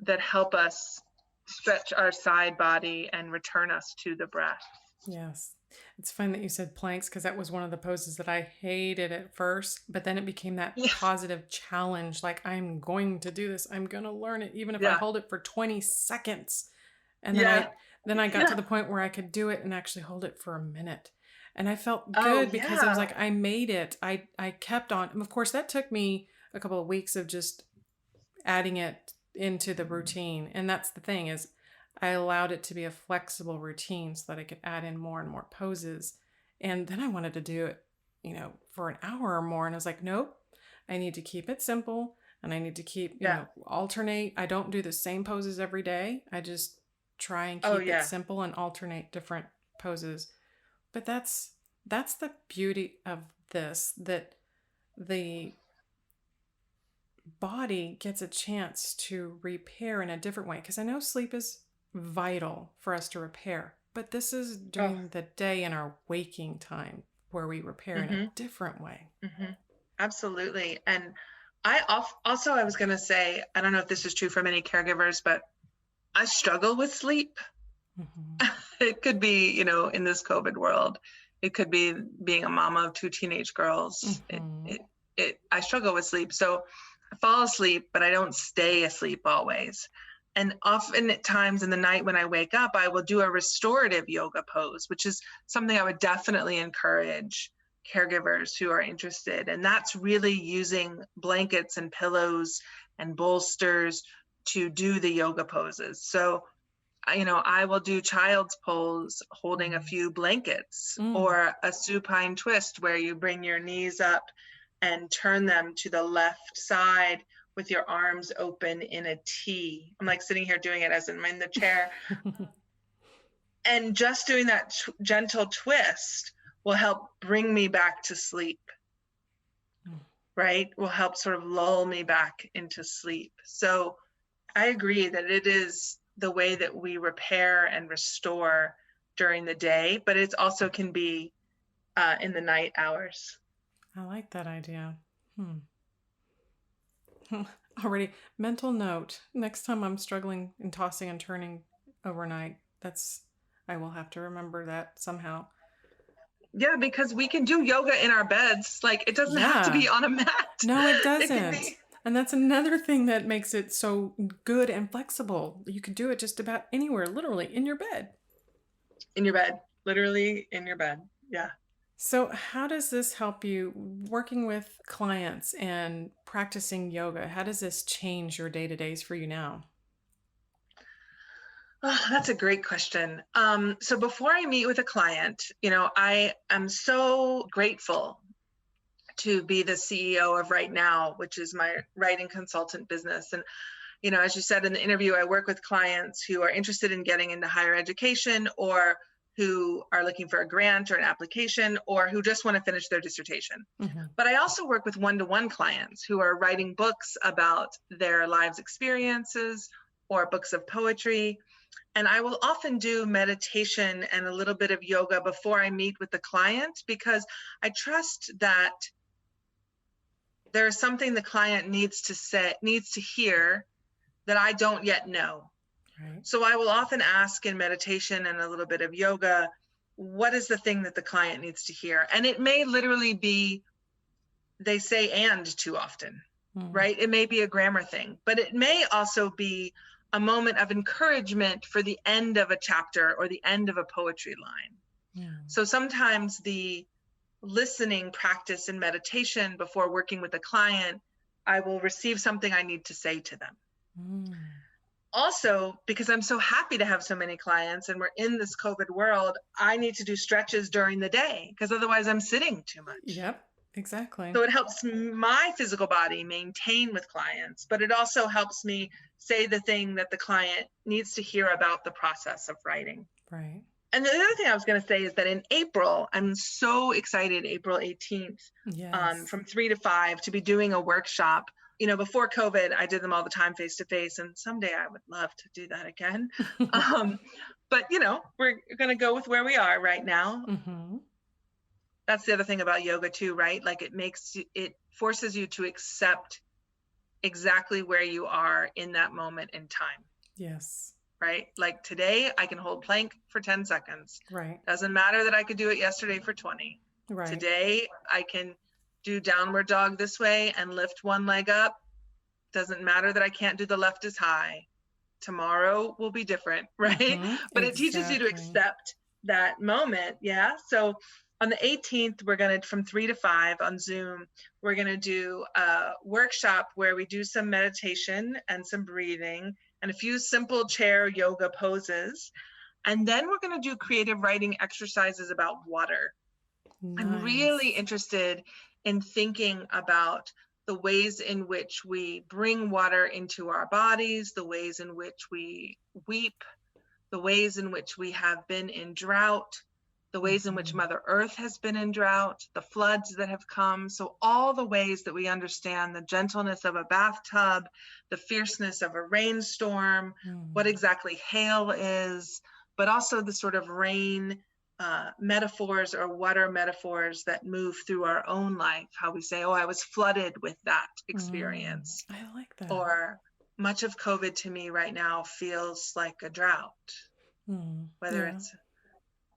that help us stretch our side body and return us to the breath. Yes. It's fun that you said planks, because that was one of the poses that I hated at first, but then it became that positive challenge. Like, I'm going to do this. I'm going to learn it, even if I hold it for 20 seconds. And then I got to the point where I could do it and actually hold it for a minute. And I felt good because I was like, I made it. I kept on. And of course, that took me a couple of weeks of just adding it into the routine. And that's the thing, is I allowed it to be a flexible routine so that I could add in more and more poses. And then I wanted to do it, for an hour or more. And I was like, nope, I need to keep it simple. And I need to keep, alternate. I don't do the same poses every day. I just try and keep it simple and alternate different poses. But that's the beauty of this, that the body gets a chance to repair in a different way. Because I know sleep is vital for us to repair, but this is during the day in our waking time where we repair in a different way. Mm-hmm. Absolutely. And I was going to say, I don't know if this is true for many caregivers, but I struggle with sleep. Mm-hmm. It could be, in this COVID world, it could be being a mama of 2 teenage girls. Mm-hmm. I struggle with sleep. So I fall asleep, but I don't stay asleep always. And often at times in the night when I wake up, I will do a restorative yoga pose, which is something I would definitely encourage caregivers who are interested. And that's really using blankets and pillows and bolsters to do the yoga poses. So, I will do child's pose holding a few blankets, or a supine twist where you bring your knees up and turn them to the left side with your arms open in a T. I'm like sitting here doing it as I'm in the chair. And just doing that gentle twist will help bring me back to sleep, right? Will help sort of lull me back into sleep. So I agree that it is the way that we repair and restore during the day, but it also can be in the night hours. I like that idea. Already, mental note. Next time I'm struggling and tossing and turning overnight, I will have to remember that somehow. Yeah, because we can do yoga in our beds. Like, it doesn't have to be on a mat. No, it doesn't. And that's another thing that makes it so good and flexible. You can do it just about anywhere, literally in your bed. In your bed, literally in your bed. Yeah. So how does this help you working with clients and practicing yoga? How does this change your day-to-days for you now? Oh, that's a great question. So before I meet with a client, I am so grateful to be the CEO of Right Now, which is my writing consultant business. And, as you said in the interview, I work with clients who are interested in getting into higher education, or who are looking for a grant or an application, or who just want to finish their dissertation. Mm-hmm. But I also work with one-to-one clients who are writing books about their lives experiences or books of poetry. And I will often do meditation and a little bit of yoga before I meet with the client, because I trust that there is something the client needs to hear that I don't yet know. Right. So I will often ask in meditation and a little bit of yoga, what is the thing that the client needs to hear? And it may literally be, they say "and" too often, right? It may be a grammar thing, but it may also be a moment of encouragement for the end of a chapter or the end of a poetry line. Yeah. So sometimes the listening practice and meditation before working with a client, I will receive something I need to say to them. Also, because I'm so happy to have so many clients and we're in this COVID world, I need to do stretches during the day, because otherwise I'm sitting too much. Yep, exactly. So it helps my physical body maintain with clients, but it also helps me say the thing that the client needs to hear about the process of writing. Right. And the other thing I was going to say is that in April, I'm so excited, April 18th, yes. From 3 to 5, to be doing a workshop. Before COVID, I did them all the time face-to-face, and someday I would love to do that again. But, we're going to go with where we are right now. Mm-hmm. That's the other thing about yoga too, right? Like it forces you to accept exactly where you are in that moment in time. Yes. Right? Like today, I can hold plank for 10 seconds. Right. Doesn't matter that I could do it yesterday for 20. Right. Today, I can do downward dog this way and lift one leg up. Doesn't matter that I can't do the left as high. Tomorrow will be different, right? Mm-hmm. But it teaches you to accept that moment. Yeah. So on the 18th, we're going to, from 3 to 5 on Zoom, we're going to do a workshop where we do some meditation and some breathing and a few simple chair yoga poses. And then we're going to do creative writing exercises about water. I'm really Nice. interested in thinking about the ways in which we bring water into our bodies, the ways in which we weep, the ways in which we have been in drought, the ways in which Mother Earth has been in drought, the floods that have come. So all the ways that we understand the gentleness of a bathtub, the fierceness of a rainstorm, what exactly hail is, but also the sort of rain metaphors or water metaphors that move through our own life. How we say, oh, I was flooded with that experience. I like that. Or much of COVID to me right now feels like a drought, whether Yeah. it's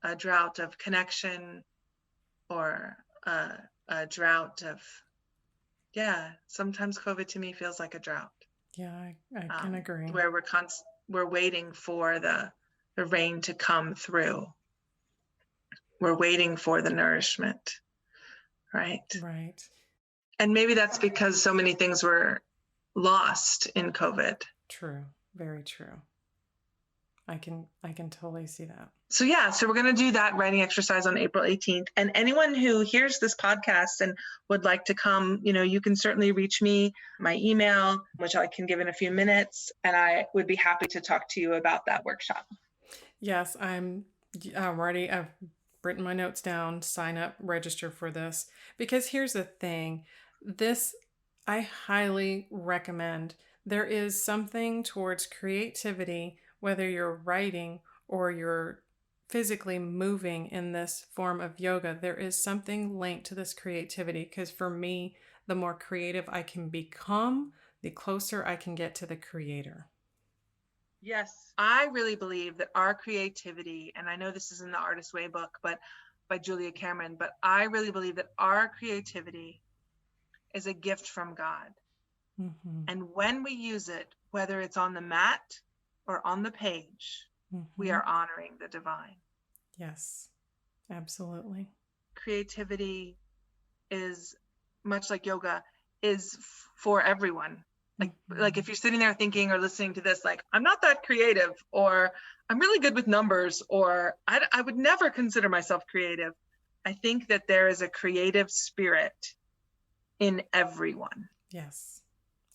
a drought of connection or a drought of, sometimes COVID to me feels like a drought. Yeah, I can agree. Where we're waiting for the rain to come through. We're waiting for the nourishment, right? Right. And maybe that's because so many things were lost in COVID. True. Very true. I can totally see that. So we're going to do that writing exercise on April 18th. And anyone who hears this podcast and would like to come, you can certainly reach me, my email, which I can give in a few minutes, and I would be happy to talk to you about that workshop. Yes, I'm ready. I've written my notes down, sign up, register for this. Because here's the thing, this I highly recommend. There is something towards creativity, whether you're writing or you're physically moving in this form of yoga. There is something linked to this creativity, because for me, the more creative I can become, the closer I can get to the creator. Yes, I really believe that our creativity, and I know this is in the Artist's Way book, but by Julia Cameron, but I really believe that our creativity is a gift from God. And when we use it, whether it's on the mat or on the page, we are honoring the divine. Yes, absolutely. Creativity is, much like yoga, is for everyone. Like if you're sitting there thinking or listening to this, like, I'm not that creative, or I'm really good with numbers, or I would never consider myself creative. I think that there is a creative spirit in everyone. Yes,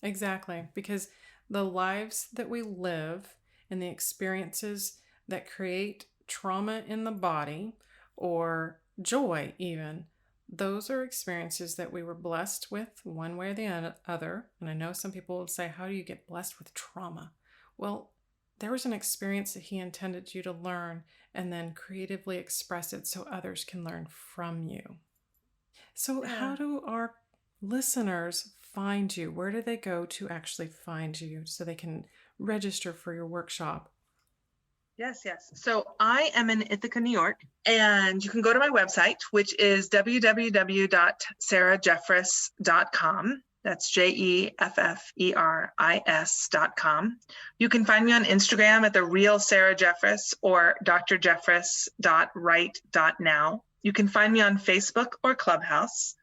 exactly. Because the lives that we live and the experiences that create trauma in the body, or joy even, those are experiences that we were blessed with one way or the other. And I know some people will say, how do you get blessed with trauma? Well, there was an experience that he intended you to learn, and then creatively express it so others can learn from you. So how do our listeners find you? Where do they go to actually find you so they can register for your workshop? Yes. So I am in Ithaca, New York, and you can go to my website, which is www.sarahjeffress.com. That's JEFFERIS.com. You can find me on Instagram at the real Sarah Jeffress or drjeffress.write.now. You can find me on Facebook or Clubhouse.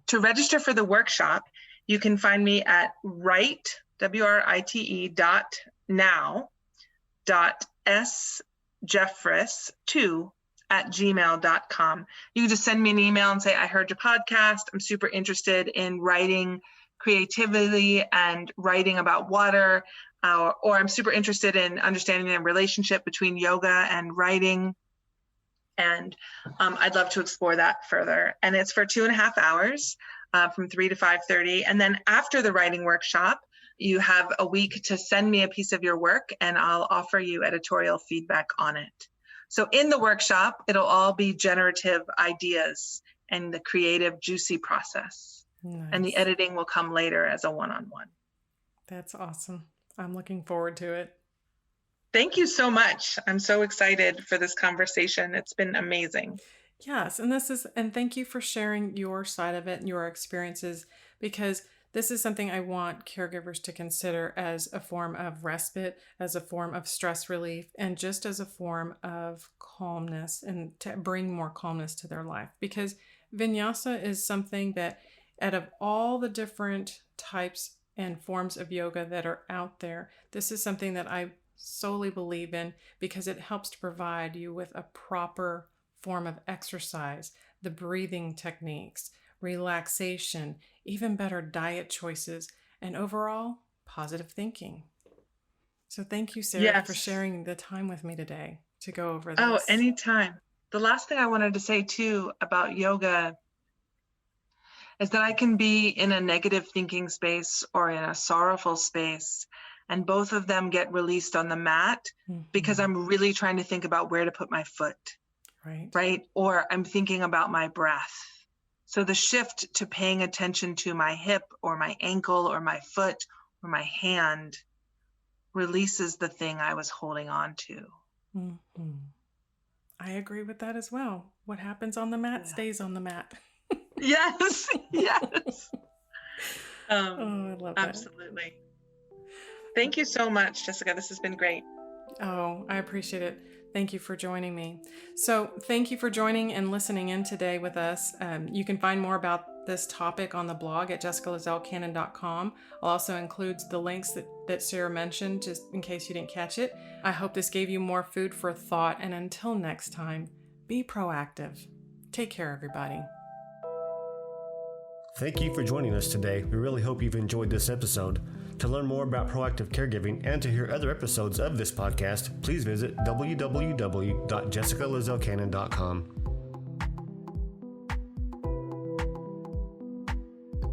To register for the workshop, you can find me at write.now.sjeffress2@gmail.com. You can just send me an email and say, I heard your podcast. I'm super interested in writing creatively and writing about water, or I'm super interested in understanding the relationship between yoga and writing. And I'd love to explore that further. And it's for 2.5 hours from 3 to 5:30. And then after the writing workshop, you have a week to send me a piece of your work, and I'll offer you editorial feedback on it. So in the workshop, it'll all be generative ideas and the creative, juicy process. Nice. And the editing will come later as a one-on-one. That's awesome. I'm looking forward to it. Thank you so much. I'm so excited for this conversation. It's been amazing. Yes, and thank you for sharing your side of it and your experiences, because this is something I want caregivers to consider as a form of respite, as a form of stress relief, and just as a form of calmness, and to bring more calmness to their life. Because Vinyasa is something that, out of all the different types and forms of yoga that are out there, this is something that I solely believe in, because it helps to provide you with a proper form of exercise the breathing techniques, relaxation, even better diet choices, and overall positive thinking. So thank you, Sarah, for sharing the time with me today to go over this. Oh, anytime. The last thing I wanted to say too about yoga is that I can be in a negative thinking space or in a sorrowful space, and both of them get released on the mat because I'm really trying to think about where to put my foot, right? Or I'm thinking about my breath. So the shift to paying attention to my hip or my ankle or my foot or my hand releases the thing I was holding on to. I agree with that as well. What happens on the mat stays on the mat. Yes. I love that. Absolutely. Thank you so much, Jessica. This has been great. Oh, I appreciate it. Thank you for joining me. So thank you for joining and listening in today with us. You can find more about this topic on the blog at jessicalazellcannon.com. I'll also include the links that Sarah mentioned, just in case you didn't catch it. I hope this gave you more food for thought. And until next time, be proactive. Take care, everybody. Thank you for joining us today. We really hope you've enjoyed this episode. To learn more about proactive caregiving and to hear other episodes of this podcast, please visit www.jessicalazellcannon.com.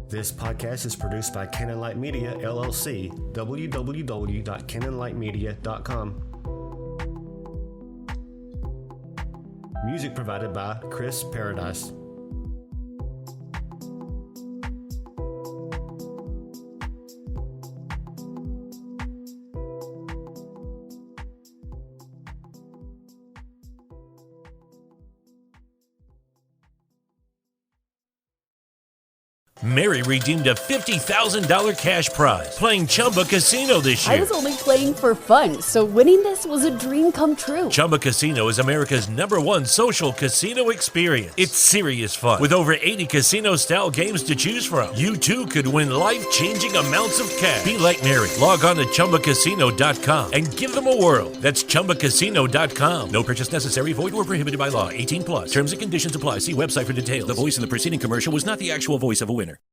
This podcast is produced by Cannon Light Media, LLC, www.cannonlightmedia.com. Music provided by Chris Paradise. Mary redeemed a $50,000 cash prize playing Chumba Casino this year. I was only playing for fun, so winning this was a dream come true. Chumba Casino is America's #1 social casino experience. It's serious fun. With over 80 casino-style games to choose from, you too could win life-changing amounts of cash. Be like Mary. Log on to ChumbaCasino.com and give them a whirl. That's ChumbaCasino.com. No purchase necessary. Void where prohibited by law. 18+. Terms and conditions apply. See website for details. The voice in the preceding commercial was not the actual voice of a winner.